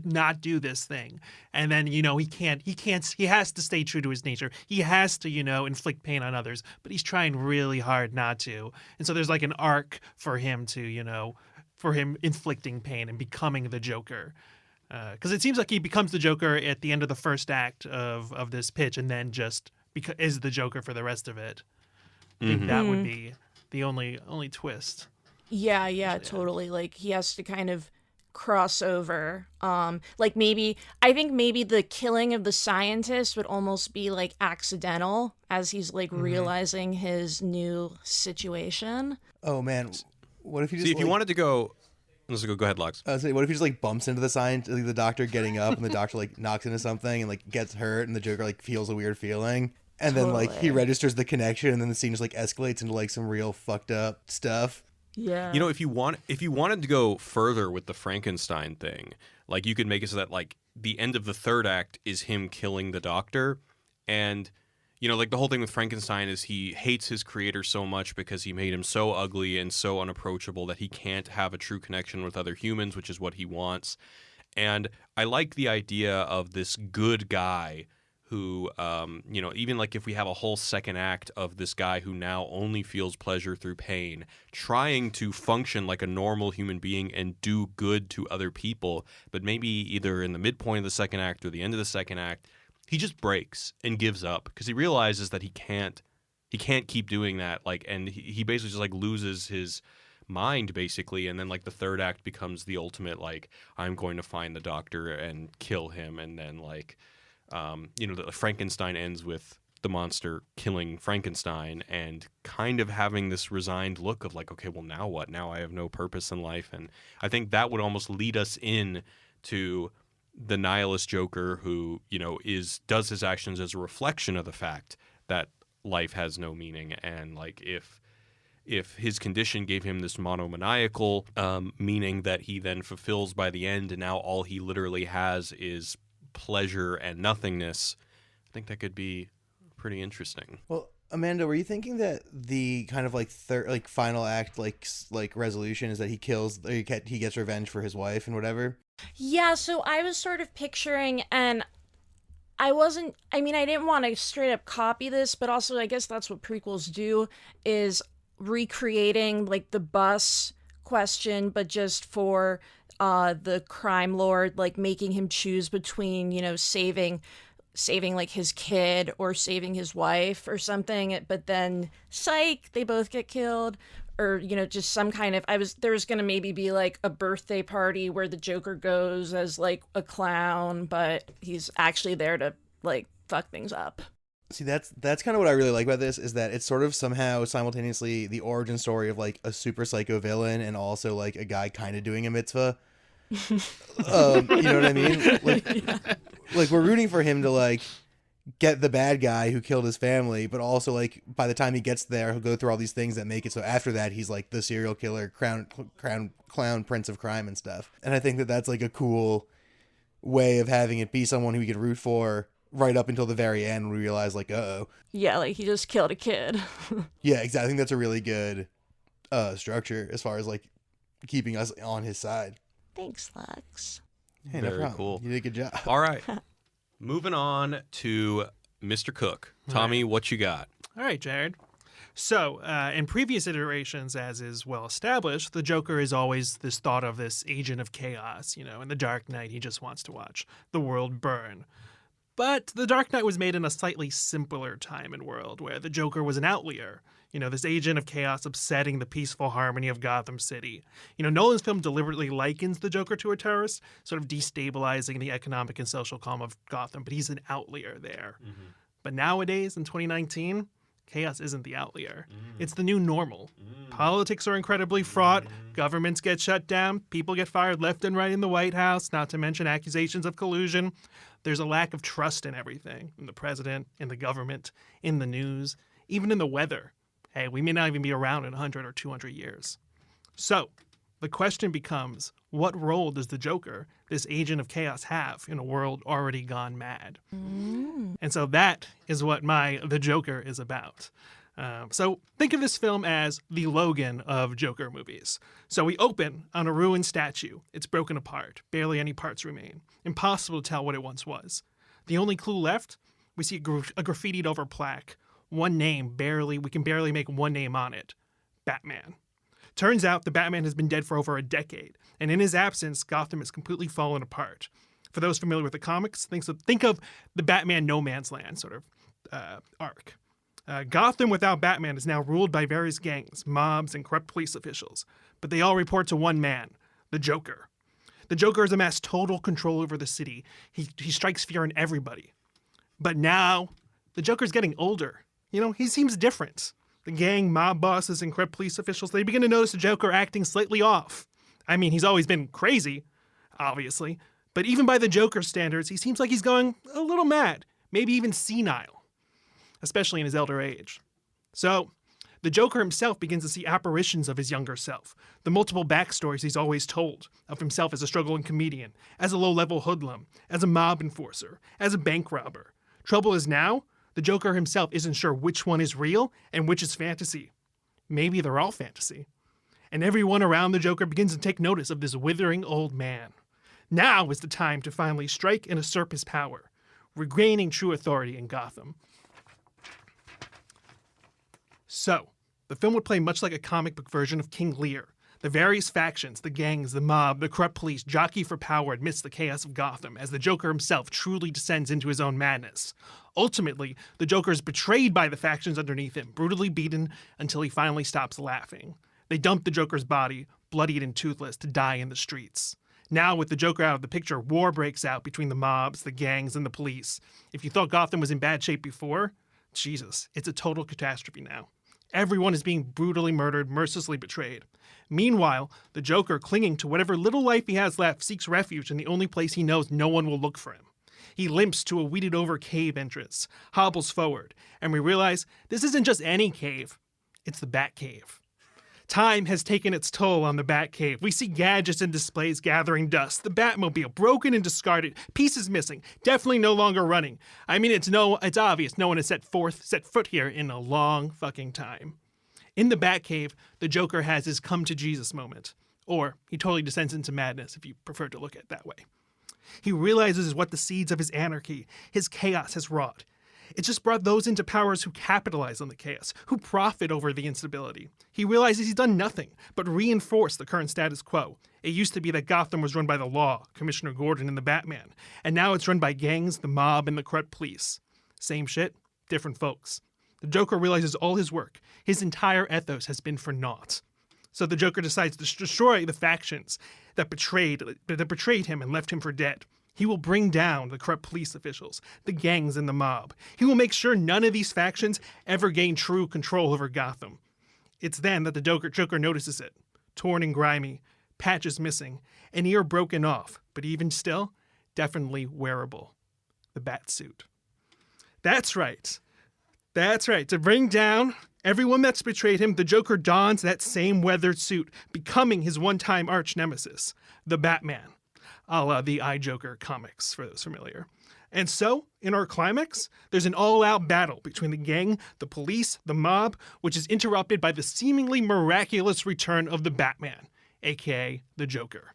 Speaker 4: not do this thing. And then, he has to stay true to his nature. He has to, inflict pain on others, but he's trying really hard not to. And so there's like an arc for him to, for him inflicting pain and becoming the Joker. Because it seems like he becomes the Joker at the end of the first act of this pitch, and then just is the Joker for the rest of it. I think that would be the only twist.
Speaker 2: Yeah, totally. Like he has to kind of cross over. Like maybe I think maybe the killing of the scientist would almost be like accidental as he's like realizing his new situation.
Speaker 3: Oh man, what if he just
Speaker 1: See, if you wanted to go, let's go ahead, Lux.
Speaker 3: I was saying, what if he just like bumps into the scientist, like the doctor getting up, and the doctor like knocks into something and like gets hurt, and the Joker like feels a weird feeling, and then like he registers the connection, and then the scene just like escalates into like some real fucked up stuff.
Speaker 2: Yeah.
Speaker 1: You know, if you wanted to go further with the Frankenstein thing, like you could make it so that like the end of the third act is him killing the doctor, and you know, like the whole thing with Frankenstein is he hates his creator so much because he made him so ugly and so unapproachable that he can't have a true connection with other humans, which is what he wants. And I like the idea of this good guy who, you know, even like if we have a whole second act of this guy who now only feels pleasure through pain, trying to function like a normal human being and do good to other people, but maybe either in the midpoint of the second act or the end of the second act, he just breaks and gives up because he realizes that he can't keep doing that. Like, and he basically just like loses his mind basically, and then like the third act becomes the ultimate like I'm going to find the doctor and kill him, and then like. You know, the Frankenstein ends with the monster killing Frankenstein and kind of having this resigned look of like, okay, well, now what? Now I have no purpose in life. And I think that would almost lead us in to the nihilist Joker who, you know, does his actions as a reflection of the fact that life has no meaning. And like if his condition gave him this monomaniacal meaning that he then fulfills by the end, and now all he literally has is pleasure and nothingness, I think that could be pretty interesting.
Speaker 3: Well, Amanda, were you thinking that the kind of like third, like final act, like resolution is that he kills, or he gets revenge for his wife and whatever?
Speaker 2: Yeah, so I was sort of picturing, and I didn't want to straight up copy this, but also I guess that's what prequels do, is recreating like the bus question, but just for the crime lord, like making him choose between, you know, saving like his kid or saving his wife or something, but then psych, they both get killed. Or, you know, just some kind of, there was going to maybe be like a birthday party where the Joker goes as like a clown, but he's actually there to like fuck things up.
Speaker 3: See, that's kind of what I really like about this, is that it's sort of somehow simultaneously the origin story of like a super psycho villain and also like a guy kind of doing a mitzvah. You know what I mean? Like we're rooting for him to like get the bad guy who killed his family, but also like by the time he gets there, he'll go through all these things that make it so after that he's like the serial killer, clown prince of crime and stuff. And I think that that's like a cool way of having it be someone who we could root for right up until the very end when we realize like, uh-oh.
Speaker 2: Yeah, like he just killed a kid.
Speaker 3: Yeah, exactly. I think that's a really good structure as far as like keeping us on his side.
Speaker 2: Thanks, Lux.
Speaker 3: Hey,
Speaker 1: Very
Speaker 3: no problem.
Speaker 1: cool.
Speaker 3: You did a good job.
Speaker 1: All right. Moving on to Mr. Cook. Tommy, what you got?
Speaker 4: All right, Jared. So, in previous iterations, as is well established, the Joker is always this thought of this agent of chaos. You know, in The Dark Knight, he just wants to watch the world burn. But The Dark Knight was made in a slightly simpler time and world where the Joker was an outlier. You know, this agent of chaos upsetting the peaceful harmony of Gotham City. You know, Nolan's film deliberately likens the Joker to a terrorist, sort of destabilizing the economic and social calm of Gotham, but he's an outlier there. Mm-hmm. But nowadays, in 2019, chaos isn't the outlier. It's the new normal. Politics are incredibly fraught. Governments get shut down. People get fired left and right in the White House, not to mention accusations of collusion. There's a lack of trust in everything, in the president, in the government, in the news, even in the weather. Hey, we may not even be around in 100 or 200 years. So, the question becomes, what role does the Joker, this agent of chaos, have in a world already gone mad? And so that is what The Joker is about. So think of this film as the Logan of Joker movies. So we open on a ruined statue. It's broken apart. Barely any parts remain. Impossible to tell what it once was. The only clue left, we see a graffitied over plaque. One name, we can barely make one name on it. Batman. Turns out the Batman has been dead for over a decade, and in his absence, Gotham has completely fallen apart. For those familiar with the comics, think of the Batman No Man's Land sort of arc. Gotham without Batman is now ruled by various gangs, mobs, and corrupt police officials, but they all report to one man, the Joker. The Joker has amassed total control over the city. He strikes fear in everybody. But now, the Joker's getting older. He seems different. The gang, mob bosses, and corrupt police officials, they begin to notice the Joker acting slightly off. I mean, he's always been crazy, obviously, but even by the Joker's standards, he seems like he's going a little mad, maybe even senile, especially in his elder age. So, the Joker himself begins to see apparitions of his younger self, the multiple backstories he's always told of himself as a struggling comedian, as a low-level hoodlum, as a mob enforcer, as a bank robber. Trouble is now, the Joker himself isn't sure which one is real and which is fantasy. Maybe they're all fantasy. And everyone around the Joker begins to take notice of this withering old man. Now is the time to finally strike and usurp his power, regaining true authority in Gotham. So, the film would play much like a comic book version of King Lear. The various factions, the gangs, the mob, the corrupt police jockey for power amidst the chaos of Gotham as the Joker himself truly descends into his own madness. Ultimately, the Joker is betrayed by the factions underneath him, brutally beaten until he finally stops laughing. They dump the Joker's body, bloodied and toothless, to die in the streets. Now, with the Joker out of the picture, war breaks out between the mobs, the gangs, and the police. If you thought Gotham was in bad shape before, Jesus, it's a total catastrophe now. Everyone is being brutally murdered, mercilessly betrayed. Meanwhile, the Joker, clinging to whatever little life he has left, seeks refuge in the only place he knows no one will look for him. He limps to a weeded-over cave entrance, hobbles forward, and we realize this isn't just any cave, it's the Batcave. Time has taken its toll on the Batcave. We see gadgets and displays gathering dust, the Batmobile broken and discarded, pieces missing, definitely no longer running. I mean, it's obvious no one has set foot here in a long fucking time. In the Batcave, the Joker has his come-to-Jesus moment. Or he totally descends into madness, if you prefer to look at it that way. He realizes what the seeds of his anarchy, his chaos has wrought. It just brought those into powers who capitalize on the chaos, who profit over the instability. He realizes he's done nothing but reinforce the current status quo. It used to be that Gotham was run by the law, Commissioner Gordon and the Batman, and now it's run by gangs, the mob, and the corrupt police. Same shit, different folks. The Joker realizes all his work, his entire ethos has been for naught. So the Joker decides to destroy the factions that betrayed him and left him for dead. He will bring down the corrupt police officials, the gangs, and the mob. He will make sure none of these factions ever gain true control over Gotham. It's then that the Joker notices it. Torn and grimy, patches missing, an ear broken off, but even still, definitely wearable. The Batsuit. That's right. To bring down everyone that's betrayed him, the Joker dons that same weathered suit, becoming his one-time arch-nemesis, the Batman. A la the Joker comics, for those familiar. And so, in our climax, there's an all-out battle between the gang, the police, the mob, which is interrupted by the seemingly miraculous return of the Batman, aka the Joker.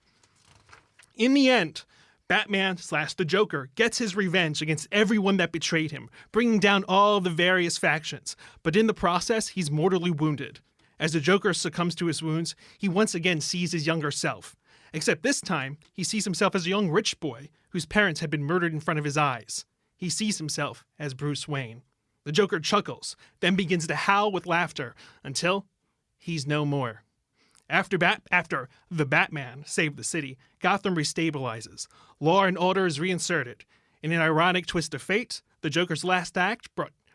Speaker 4: In the end, Batman/the Joker gets his revenge against everyone that betrayed him, bringing down all the various factions, but in the process, he's mortally wounded. As the Joker succumbs to his wounds, he once again sees his younger self. Except this time, he sees himself as a young rich boy whose parents had been murdered in front of his eyes. He sees himself as Bruce Wayne. The Joker chuckles, then begins to howl with laughter until he's no more. After the Batman saved the city, Gotham restabilizes. Law and order is reinserted. In an ironic twist of fate, the Joker's last act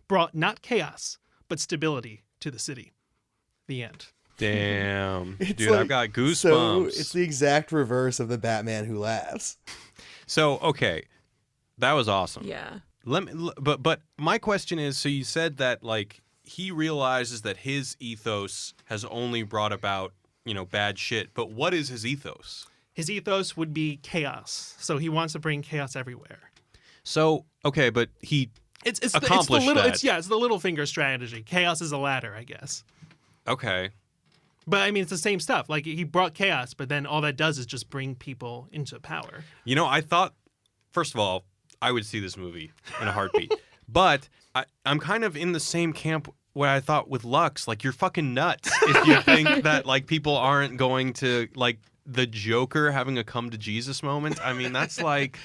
Speaker 4: brought not chaos, but stability to the city. The end.
Speaker 1: Damn. Dude,
Speaker 3: like,
Speaker 1: I've got goosebumps.
Speaker 3: So it's the exact reverse of the Batman who laughs.
Speaker 1: So, okay. That was awesome.
Speaker 2: Yeah.
Speaker 1: But my question is, so you said that like he realizes that his ethos has only brought about, bad shit, but what is his ethos?
Speaker 4: His ethos would be chaos. So he wants to bring chaos everywhere.
Speaker 1: So, okay, but he accomplished that.
Speaker 4: It's the Littlefinger strategy. Chaos is a ladder, I guess.
Speaker 1: Okay.
Speaker 4: But, I mean, it's the same stuff. Like, he brought chaos, but then all that does is just bring people into power.
Speaker 1: I thought, first of all, I would see this movie in a heartbeat. But I'm kind of in the same camp what I thought with Lux. Like, you're fucking nuts if you think that like people aren't going to like the Joker having a come to Jesus moment. I mean, that's like.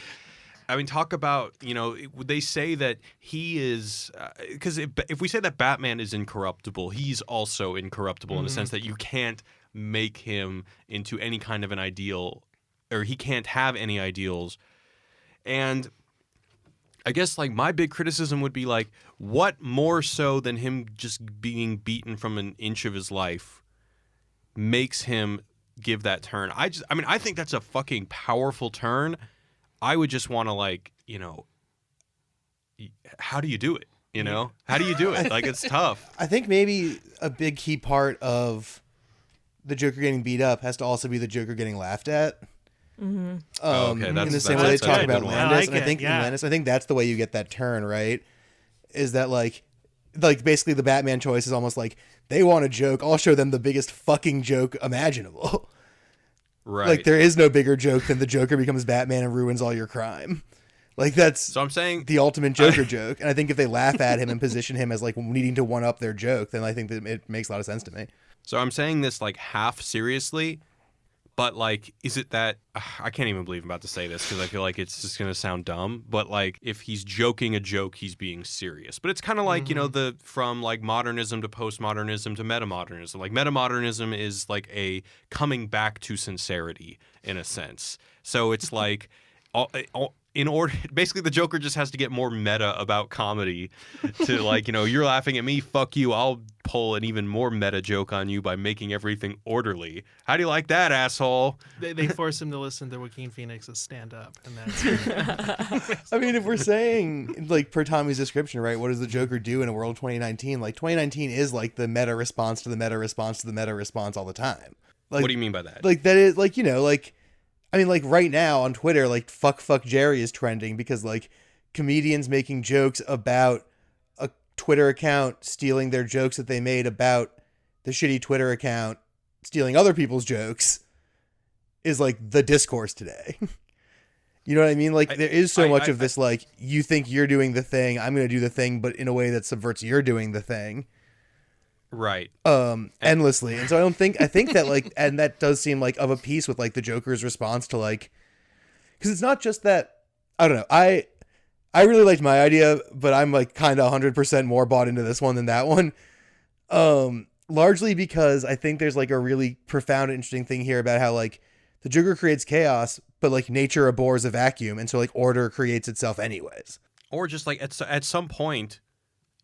Speaker 1: I mean, talk about, you know, they say that he is, because if we say that Batman is incorruptible, he's also incorruptible in the sense that you can't make him into any kind of an ideal, or he can't have any ideals. And I guess, like, my big criticism would be, like, what more so than him just being beaten from an inch of his life makes him give that turn? I mean, I think that's a fucking powerful turn. I would just want to, like, you know, how do you do it? You know, how do you do it? Like, it's tough.
Speaker 3: I think maybe a big key part of the Joker getting beat up has to also be the Joker getting laughed at.
Speaker 2: Mm-hmm.
Speaker 1: Okay,
Speaker 3: In the same way they talk about Landis,
Speaker 4: like
Speaker 3: and I think in Landis, I think that's the way you get that turn, right? Is that like basically the Batman choice is almost like, they want a joke, I'll show them the biggest fucking joke imaginable.
Speaker 1: Right.
Speaker 3: Like, there is no bigger joke than the Joker becomes Batman and ruins all your crime. Like, that's
Speaker 1: So I'm saying
Speaker 3: the ultimate Joker joke. And I think if they laugh at him and position him as like needing to one up their joke, then I think that it makes a lot of sense to me.
Speaker 1: So I'm saying this like half seriously, but like, is it that I can't even believe I'm about to say this because I feel like it's just gonna sound dumb. But like, if he's joking a joke, he's being serious. But it's kind of like, you know, the from like modernism to postmodernism to metamodernism. Like, metamodernism is like a coming back to sincerity in a sense. So it's like in order, basically the Joker just has to get more meta about comedy to like, you know, you're laughing at me, fuck you, I'll pull an even more meta joke on you by making everything orderly. How do you like that, asshole?
Speaker 4: They force him to listen to Joaquin Phoenix's stand up, and that's
Speaker 3: I mean, if we're saying, like, per Tommy's description, right, what does the Joker do in a world 2019? Like, 2019 is like the meta response to the meta response to the meta response all the time. Like,
Speaker 1: What do you mean by that?
Speaker 3: Like, that is, like, you know, like, I mean, like, right now on Twitter, like, fuck Jerry is trending because, like, comedians making jokes about a Twitter account stealing their jokes that they made about the shitty Twitter account stealing other people's jokes is, like, the discourse today. You know what I mean? Like, there is so much of this, like, you think you're doing the thing, I'm going to do the thing, but in a way that subverts you're doing the thing.
Speaker 1: Right.
Speaker 3: Endlessly. And so I think that, like, and that does seem like of a piece with like the Joker's response to, like, because it's not just that, I don't know, I really liked my idea, but I'm like kind of 100% more bought into this one than that one. Largely because I think there's like a really profound, interesting thing here about how like the Joker creates chaos, but like nature abhors a vacuum. And so like order creates itself anyways.
Speaker 1: Or just like at some point,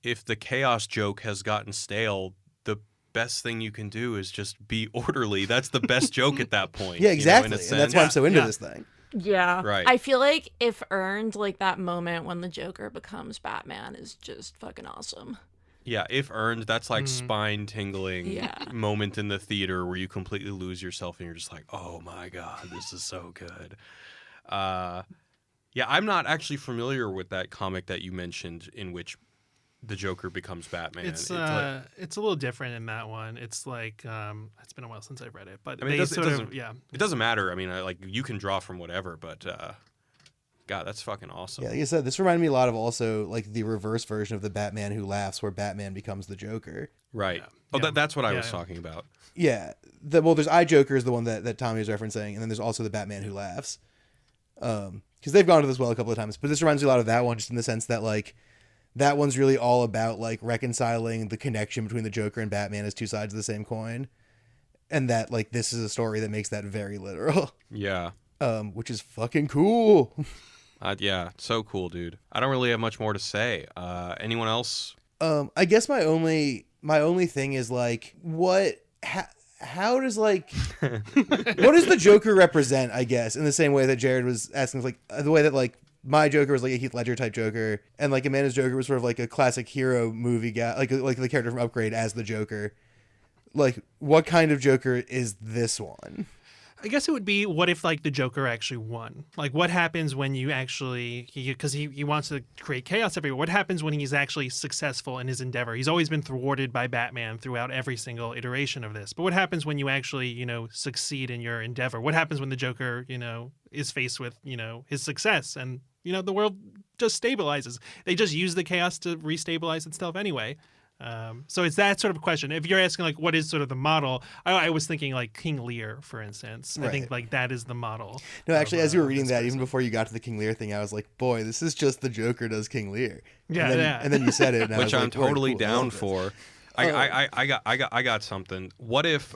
Speaker 1: if the chaos joke has gotten stale, the best thing you can do is just be orderly. That's the best joke at that point.
Speaker 3: Yeah, exactly.
Speaker 1: You know,
Speaker 3: and that's why I'm so into this thing.
Speaker 2: Yeah.
Speaker 1: Right.
Speaker 2: I feel like if earned, like that moment when the Joker becomes Batman is just fucking awesome.
Speaker 1: Yeah, if earned, that's like spine-tingling moment in the theater where you completely lose yourself and you're just like, oh my God, this is so good. Yeah, I'm not actually familiar with that comic that you mentioned in which the Joker becomes Batman.
Speaker 4: it's a little different in that one. It's like it's been a while since I've read it, but
Speaker 1: I mean,
Speaker 4: it
Speaker 1: doesn't matter. I mean, like you can draw from whatever, but God, that's fucking awesome.
Speaker 3: Yeah, like I said, this reminded me a lot of also like the reverse version of the Batman Who Laughs, where Batman becomes the Joker.
Speaker 1: Right.
Speaker 4: Yeah.
Speaker 1: Oh,
Speaker 4: Yeah.
Speaker 1: that's what I
Speaker 4: Yeah,
Speaker 1: was
Speaker 4: yeah.
Speaker 1: talking about.
Speaker 3: Yeah. Well, there's I Joker is the one that Tommy was referencing, and then there's also the Batman Who Laughs. Because they've gone to this well a couple of times, but this reminds me a lot of that one, just in the sense that like that one's really all about like reconciling the connection between the Joker and Batman as two sides of the same coin, and that like this is a story that makes that very literal.
Speaker 1: Yeah.
Speaker 3: Which is fucking cool.
Speaker 1: Yeah, so cool, dude. I don't really have much more to say. Anyone else?
Speaker 3: I guess my only thing is like how does like what does the Joker represent, I guess, in the same way that Jared was asking, like the way that like my Joker was like a Heath Ledger type Joker, and like Amanda's Joker was sort of like a classic hero movie guy, like the character from Upgrade as the Joker. Like, what kind of Joker is this one?
Speaker 4: I guess it would be, what if like the Joker actually won? Like, what happens when you actually, because he wants to create chaos everywhere. What happens when he's actually successful in his endeavor? He's always been thwarted by Batman throughout every single iteration of this. But what happens when you actually, succeed in your endeavor? What happens when the Joker, is faced with, his success and, the world just stabilizes? They just use the chaos to restabilize itself anyway. So it's that sort of question. If you're asking like what is sort of the model, I was thinking like King Lear, for instance. I think
Speaker 3: Right.
Speaker 4: like that is the model.
Speaker 3: No, actually, as you were reading
Speaker 4: this
Speaker 3: that,
Speaker 4: person.
Speaker 3: even before you got to the King Lear thing, I was like, boy, this is just the Joker does King Lear.
Speaker 4: Yeah,
Speaker 3: and then,
Speaker 4: yeah.
Speaker 3: And then you said it, and I
Speaker 1: Which
Speaker 3: was
Speaker 1: I'm
Speaker 3: like, word,
Speaker 1: totally
Speaker 3: cool, I love
Speaker 1: down
Speaker 3: this.
Speaker 1: for. I got something. What if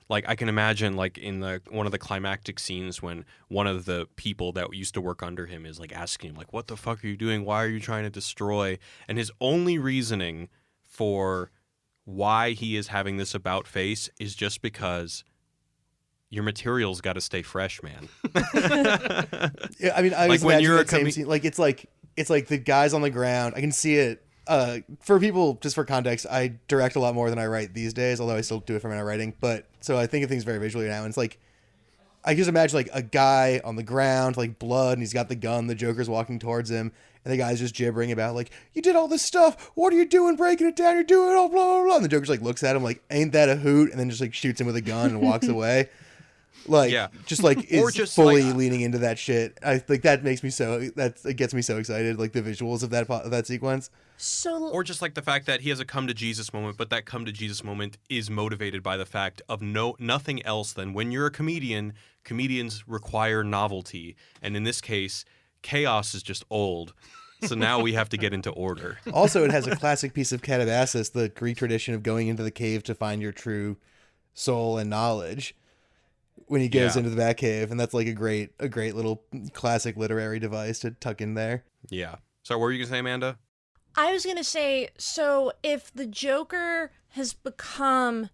Speaker 1: like I can imagine like in the one of the climactic scenes when one of the people that used to work under him is like asking him like, what the fuck are you doing? Why are you trying to destroy? And his only reasoning for why he is having this about face is just because your material's got to stay fresh, man.
Speaker 3: Yeah, I mean, I
Speaker 1: Like
Speaker 3: was
Speaker 1: when
Speaker 3: imagining
Speaker 1: you're a
Speaker 3: that same scene. Like it's like the guys on the ground. I can see it. For people, just for context, I direct a lot more than I write these days, although I still do it for my writing. But so I think of things very visually now. And it's like I just imagine like a guy on the ground, like blood, and he's got the gun. The Joker's walking towards him, and the guy's just gibbering about like, "You did all this stuff. What are you doing? Breaking it down. You're doing it all blah blah blah." And the Joker's like looks at him like, "Ain't that a hoot?" And then just like shoots him with a gun and walks away. Like,
Speaker 1: Yeah.
Speaker 3: just like is
Speaker 1: Or just,
Speaker 3: fully
Speaker 1: like,
Speaker 3: leaning into that shit. I think that makes me it gets me so excited. Like the visuals of that sequence.
Speaker 2: So
Speaker 1: Or just like the fact that he has a come to Jesus moment, but that come to Jesus moment is motivated by the fact of nothing else than when you're a comedian, comedians require novelty. And in this case, chaos is just old. So now we have to get into order.
Speaker 3: Also, it has a classic piece of catabasis, the Greek tradition of going into the cave to find your true soul and knowledge. When he goes
Speaker 1: Yeah.
Speaker 3: into the Batcave, and that's like a great little classic literary device to tuck in there.
Speaker 1: Yeah. So what were you going to say, Amanda?
Speaker 2: I was going to say, so if the Joker has become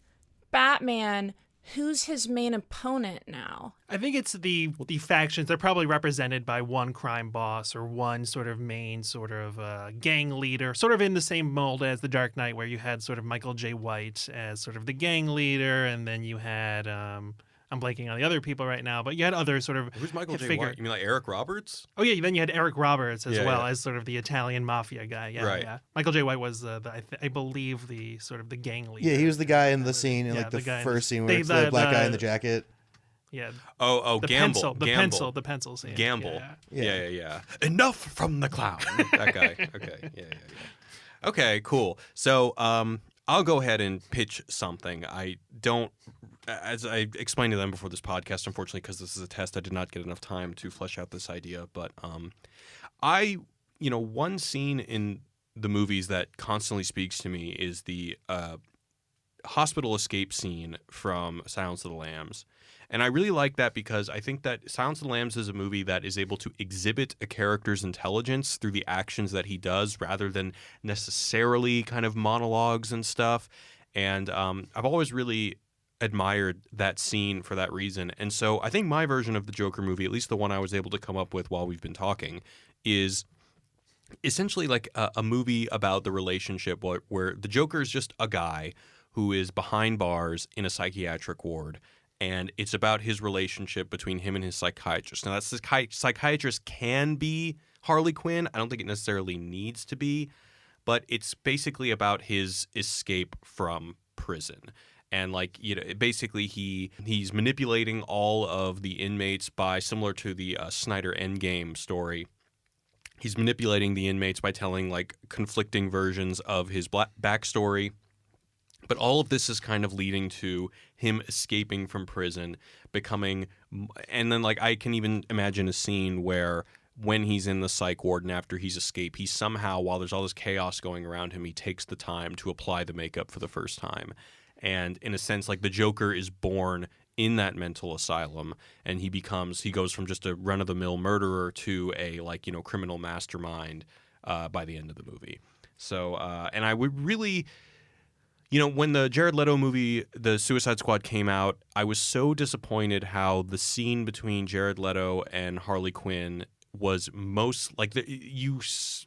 Speaker 2: Batman, who's his main opponent now?
Speaker 4: I think it's the factions. They're probably represented by one crime boss or one sort of main sort of gang leader, sort of in the same mold as The Dark Knight, where you had sort of Michael J. White as sort of the gang leader, and then you had I'm blanking on the other people right now, but you had other sort of
Speaker 1: Who's Michael J.
Speaker 4: figure.
Speaker 1: White? You mean like Eric Roberts?
Speaker 4: Oh yeah, then you had Eric Roberts as
Speaker 1: Yeah,
Speaker 4: well
Speaker 1: yeah.
Speaker 4: as sort of the Italian mafia guy. Yeah,
Speaker 1: Right.
Speaker 4: yeah. Michael J. White was I believe the sort of the gang leader.
Speaker 3: Yeah, he was the guy in the scene in
Speaker 4: Yeah,
Speaker 3: like the
Speaker 4: the guy in
Speaker 3: first
Speaker 4: the-
Speaker 3: scene where
Speaker 4: they-
Speaker 3: it's the black guy in
Speaker 4: the-
Speaker 3: the jacket.
Speaker 4: Yeah.
Speaker 1: Oh,
Speaker 4: The
Speaker 1: Gamble.
Speaker 4: pencil, the
Speaker 1: Gamble.
Speaker 4: pencil, the pencil scene.
Speaker 1: Gamble.
Speaker 4: Yeah.
Speaker 1: Yeah. Enough from the clown. That guy. Okay. Yeah. Okay, cool. So I'll go ahead and pitch something. I don't, as I explained to them before this podcast, unfortunately, because this is a test, I did not get enough time to flesh out this idea. But one scene in the movies that constantly speaks to me is the hospital escape scene from Silence of the Lambs. And I really like that because I think that Silence of the Lambs is a movie that is able to exhibit a character's intelligence through the actions that he does rather than necessarily kind of monologues and stuff. And I've always really admired that scene for that reason. And so I think my version of the Joker movie, at least the one I was able to come up with while we've been talking, is essentially like a movie about the relationship where the Joker is just a guy who is behind bars in a psychiatric ward. And it's about his relationship between him and his psychiatrist. Now, that psychiatrist can be Harley Quinn. I don't think it necessarily needs to be. But it's basically about his escape from prison. And, basically he's manipulating all of the inmates by, similar to the Snyder Endgame story, he's manipulating the inmates by telling, conflicting versions of his backstory. But all of this is kind of leading to him escaping from prison, becoming, and then I can even imagine a scene where when he's in the psych ward and after he's escaped, he somehow, while there's all this chaos going around him, he takes the time to apply the makeup for the first time. And in a sense, the Joker is born in that mental asylum, and he goes from just a run-of-the-mill murderer to a criminal mastermind by the end of the movie. So, and I would really. When the Jared Leto movie, The Suicide Squad, came out, I was so disappointed how the scene between Jared Leto and Harley Quinn was most you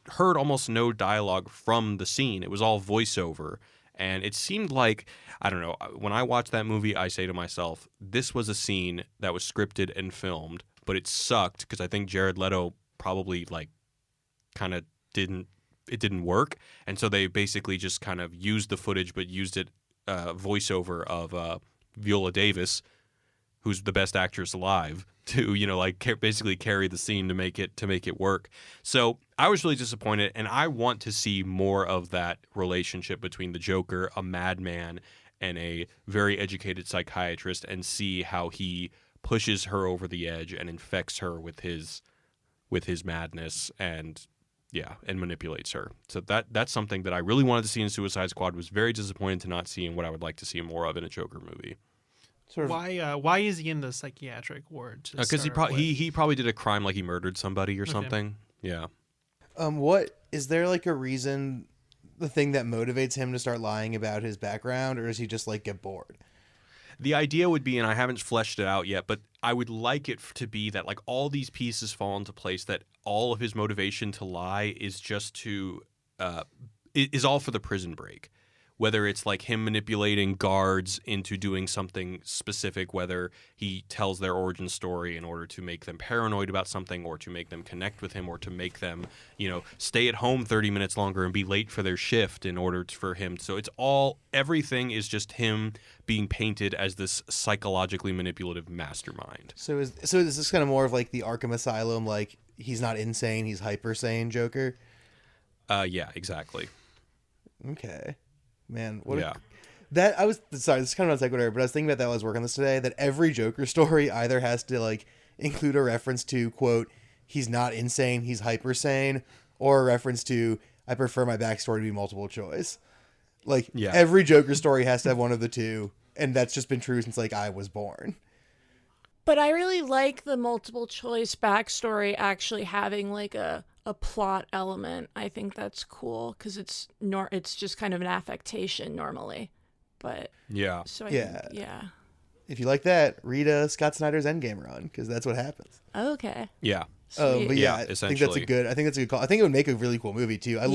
Speaker 1: heard almost no dialogue from the scene. It was all voiceover. And it seemed like, I don't know, when I watch that movie, I say to myself, this was a scene that was scripted and filmed, but it sucked because I think Jared Leto probably kind of didn't work, and so they basically just kind of used the footage but used it voiceover of Viola Davis, who's the best actress alive, to basically carry the scene to make it work. So I was really disappointed, and I want to see more of that relationship between the Joker, a madman, and a very educated psychiatrist, and see how he pushes her over the edge and infects her with his madness and manipulates her. So that's something that I really wanted to see in Suicide Squad. Was very disappointed to not see, and what I would like to see more of in a Joker movie.
Speaker 3: Sort of.
Speaker 4: Why is he in the psychiatric ward?
Speaker 1: Because he probably did a crime, like he murdered somebody or something. Yeah.
Speaker 3: What is there like a reason, the thing that motivates him to start lying about his background, or does he just like get bored?
Speaker 1: The idea would be, and I haven't fleshed it out yet, but I would like it to be that like all these pieces fall into place, that all of his motivation to lie is just to is all for the prison break. Whether it's like him manipulating guards into doing something specific, whether he tells their origin story in order to make them paranoid about something, or to make them connect with him, or to make them, stay at home 30 minutes longer and be late for their shift in order for him. So everything is just him being painted as this psychologically manipulative mastermind.
Speaker 3: So is this kind of more of like the Arkham Asylum, like he's not insane, he's hyper sane Joker?
Speaker 1: Yeah, exactly.
Speaker 3: Okay. Man, I was sorry, this is kind of not sequitur, but I was thinking about that while I was working on this today, that every Joker story either has to like include a reference to, quote, he's not insane, he's hyper sane, or a reference to, I prefer my backstory to be multiple choice. Like every Joker story has to have one of the two, and that's just been true since like I was born.
Speaker 2: But I really like the multiple choice backstory actually having like a plot element. I think that's cool because it's just kind of an affectation normally. But
Speaker 1: yeah,
Speaker 2: so I think,
Speaker 3: if you like that, read Scott Snyder's Endgame run, because that's what happens.
Speaker 2: Okay.
Speaker 1: Yeah.
Speaker 2: Sweet.
Speaker 3: But I think that's a good call. I think it would make a really cool movie too. I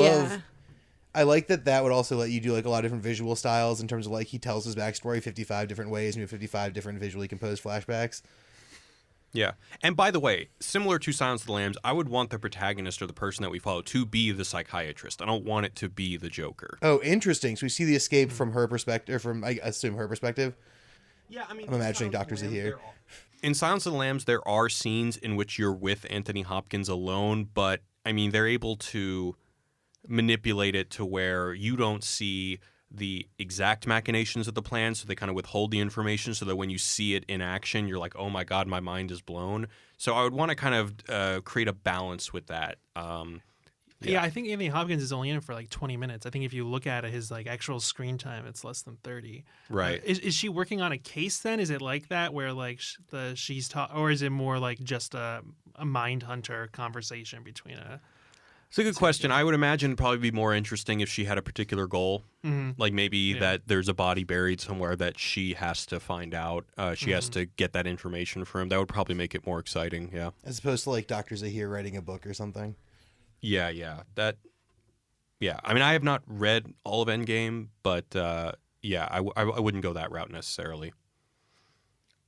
Speaker 3: like that would also let you do like a lot of different visual styles in terms of like he tells his backstory 55 different ways and you have 55 different visually composed flashbacks.
Speaker 1: Yeah. And by the way, similar to Silence of the Lambs, I would want the protagonist or the person that we follow to be the psychiatrist. I don't want it to be the Joker.
Speaker 3: Oh, interesting. So we see the escape from her perspective, I assume her perspective.
Speaker 1: Yeah, I mean,
Speaker 3: I'm imagining Dr. Zahir.
Speaker 1: In Silence of the Lambs, there are scenes in which you're with Anthony Hopkins alone, but I mean, they're able to manipulate it to where you don't see the exact machinations of the plan, so they kind of withhold the information so that when you see it in action, you're like, oh my God, my mind is blown. So I would want to kind of create a balance with that.
Speaker 4: Yeah, I think Anthony Hopkins is only in it for like 20 minutes. I think if you look at his like actual screen time, it's less than 30.
Speaker 1: Right.
Speaker 4: Is she working on a case then? Is it like that where like or is it more like just a mind hunter conversation between a...
Speaker 1: It's a good question. I would imagine it'd probably be more interesting if she had a particular goal.
Speaker 4: Mm-hmm.
Speaker 1: Like maybe that there's a body buried somewhere that she has to find out. She has to get that information from him. That would probably make it more exciting, yeah.
Speaker 3: As opposed to like Dr. Zahir writing a book or something.
Speaker 1: Yeah. I mean, I have not read all of Endgame, but I wouldn't go that route necessarily.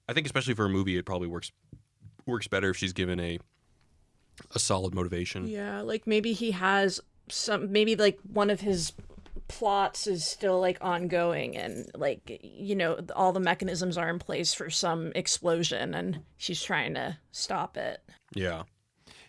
Speaker 1: I think especially for a movie, it probably works better if she's given a solid motivation.
Speaker 2: Yeah, like maybe he has maybe like one of his plots is still like ongoing and like, all the mechanisms are in place for some explosion and she's trying to stop it.
Speaker 1: Yeah.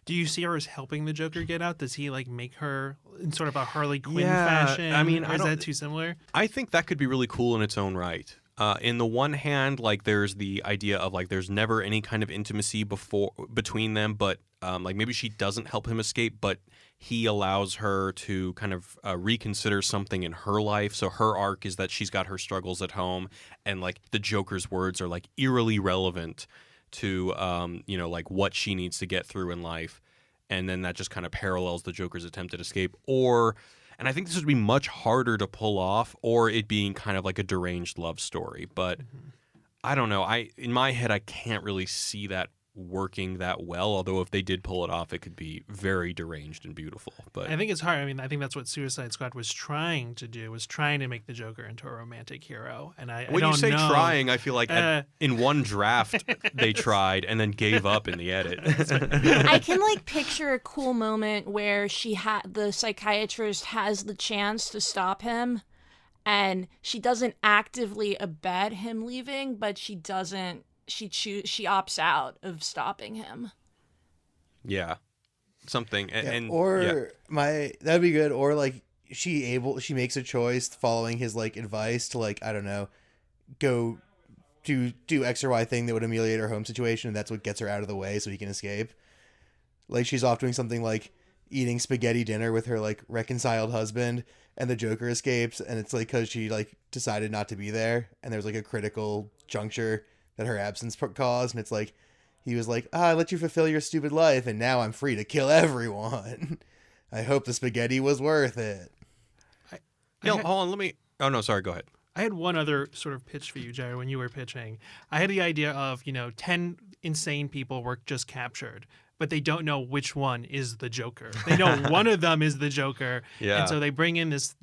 Speaker 4: Do you see her as helping the Joker get out? Does he like make her in sort of a Harley Quinn fashion?
Speaker 1: I mean,
Speaker 4: or is that too similar?
Speaker 1: I think that could be really cool in its own right. In the one hand, like there's the idea of like there's never any kind of intimacy between them, but like maybe she doesn't help him escape, but he allows her to kind of reconsider something in her life. So her arc is that she's got her struggles at home, and like the Joker's words are like eerily relevant to like what she needs to get through in life, and then that just kind of parallels the Joker's attempted escape. And I think this would be much harder to pull off, or it being kind of like a deranged love story. But I don't know. In my head, I can't really see that working that well. Although if they did pull it off, it could be very deranged and beautiful. But
Speaker 4: I think it's hard. I mean, I think that's what Suicide Squad was trying to do, was trying to make the Joker into a romantic hero. And
Speaker 1: when you say trying, I feel like in one draft they tried and then gave up in the edit.
Speaker 2: I can like picture a cool moment where the psychiatrist has the chance to stop him, and she doesn't actively abet him leaving, but she doesn't she opts out of stopping him.
Speaker 1: Yeah, something. And
Speaker 3: that'd be good. Or like she makes a choice following his like advice to like, I don't know, go do X or Y thing that would ameliorate her home situation, and that's what gets her out of the way so he can escape. Like she's off doing something like eating spaghetti dinner with her like reconciled husband, and the Joker escapes, and it's like because she like decided not to be there, and there's like a critical juncture that her absence caused, and it's like he was like, I let you fulfill your stupid life, and now I'm free to kill everyone. I hope the spaghetti was worth it.
Speaker 1: Hold on, let me. Oh no, sorry. Go ahead.
Speaker 4: I had one other sort of pitch for you, Jared, when you were pitching. I had the idea of, 10 insane people were just captured, but they don't know which one is the Joker. They know one of them is the Joker.
Speaker 1: Yeah.
Speaker 4: And so they bring in this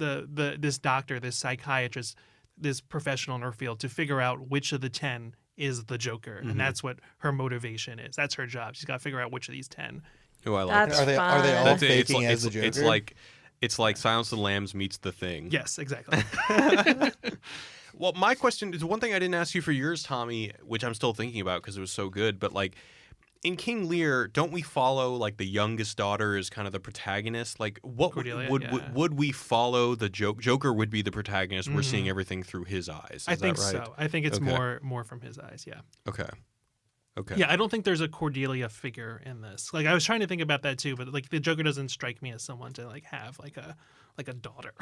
Speaker 4: doctor, this psychiatrist, this professional in her field to figure out which of the 10 is the Joker. And that's what her motivation is. That's her job. She's got to figure out which of these 10.
Speaker 1: Oh, I like
Speaker 2: That's
Speaker 1: that.
Speaker 3: Are they all
Speaker 2: fun.
Speaker 3: faking as the Joker?
Speaker 1: It's like Silence of the Lambs meets The Thing.
Speaker 4: Yes, exactly.
Speaker 1: Well, my question is one thing I didn't ask you for yours, Tommy, which I'm still thinking about because it was so good. But like in King Lear, don't we follow like the youngest daughter as kind of the protagonist? Like what
Speaker 4: Cordelia,
Speaker 1: would we follow the Joker would be the protagonist? We're seeing everything through his eyes.
Speaker 4: I
Speaker 1: Is
Speaker 4: think
Speaker 1: that right?
Speaker 4: so. I think it's
Speaker 1: Okay.
Speaker 4: more from his eyes. Yeah.
Speaker 1: Okay.
Speaker 4: Yeah, I don't think there's a Cordelia figure in this. Like I was trying to think about that too, but like the Joker doesn't strike me as someone to like have like a daughter,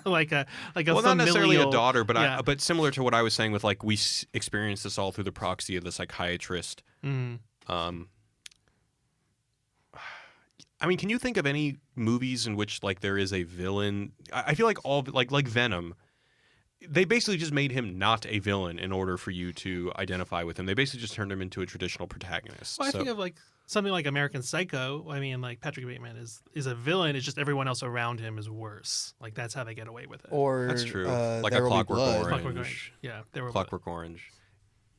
Speaker 4: like a
Speaker 1: well,
Speaker 4: familial,
Speaker 1: not necessarily a daughter, but
Speaker 4: yeah.
Speaker 1: but similar to what I was saying with like we experience this all through the proxy of the psychiatrist. I mean, can you think of any movies in which like there is a villain? I feel like all like Venom. They basically just made him not a villain in order for you to identify with him. They basically just turned him into a traditional protagonist.
Speaker 4: Well, I think of like something like American Psycho. I mean, like Patrick Bateman is a villain. It's just everyone else around him is worse. Like that's how they get away with it.
Speaker 3: Or
Speaker 1: That's true. Like
Speaker 3: There
Speaker 1: a
Speaker 3: Will Be
Speaker 1: Clockwork
Speaker 3: Blood.
Speaker 1: Orange.
Speaker 4: Clockwork Orange. Yeah, they were
Speaker 1: Clockwork Orange.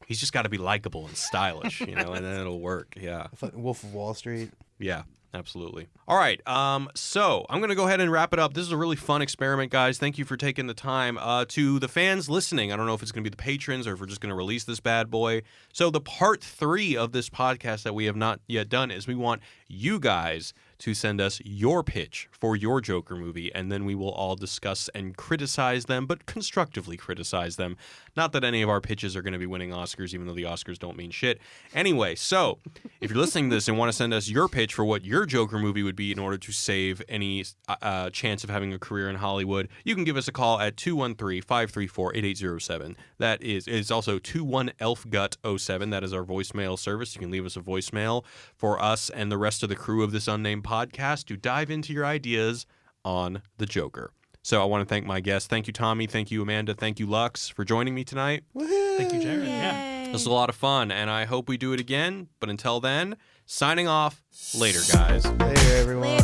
Speaker 1: He's just got to be likable and stylish, and then it'll work. Yeah.
Speaker 3: Wolf of Wall Street.
Speaker 1: Yeah. Absolutely. All right. So I'm going to go ahead and wrap it up. This is a really fun experiment, guys. Thank you for taking the time. To the fans listening, I don't know if it's going to be the patrons or if we're just going to release this bad boy. So the part 3 of this podcast that we have not yet done is we want you guys to send us your pitch for your Joker movie, and then we will all discuss and criticize them, but constructively criticize them. Not that any of our pitches are going to be winning Oscars, even though the Oscars don't mean shit. Anyway, so if you're listening to this and want to send us your pitch for what your Joker movie would be in order to save any chance of having a career in Hollywood, you can give us a call at 213-534-8807. That is also 21-ELF-GUT-07. That is our voicemail service. You can leave us a voicemail for us and the rest of the crew of this unnamed podcast to dive into your ideas on the Joker. So I want to thank my guests. Thank you, Tommy. Thank you, Amanda. Thank you, Lux, for joining me tonight.
Speaker 4: Thank you, Jared.
Speaker 2: Yay.
Speaker 4: Yeah.
Speaker 1: This was a lot of fun, and I hope we do it again. But until then, signing off. Later, guys.
Speaker 3: Later, everyone.
Speaker 2: Later.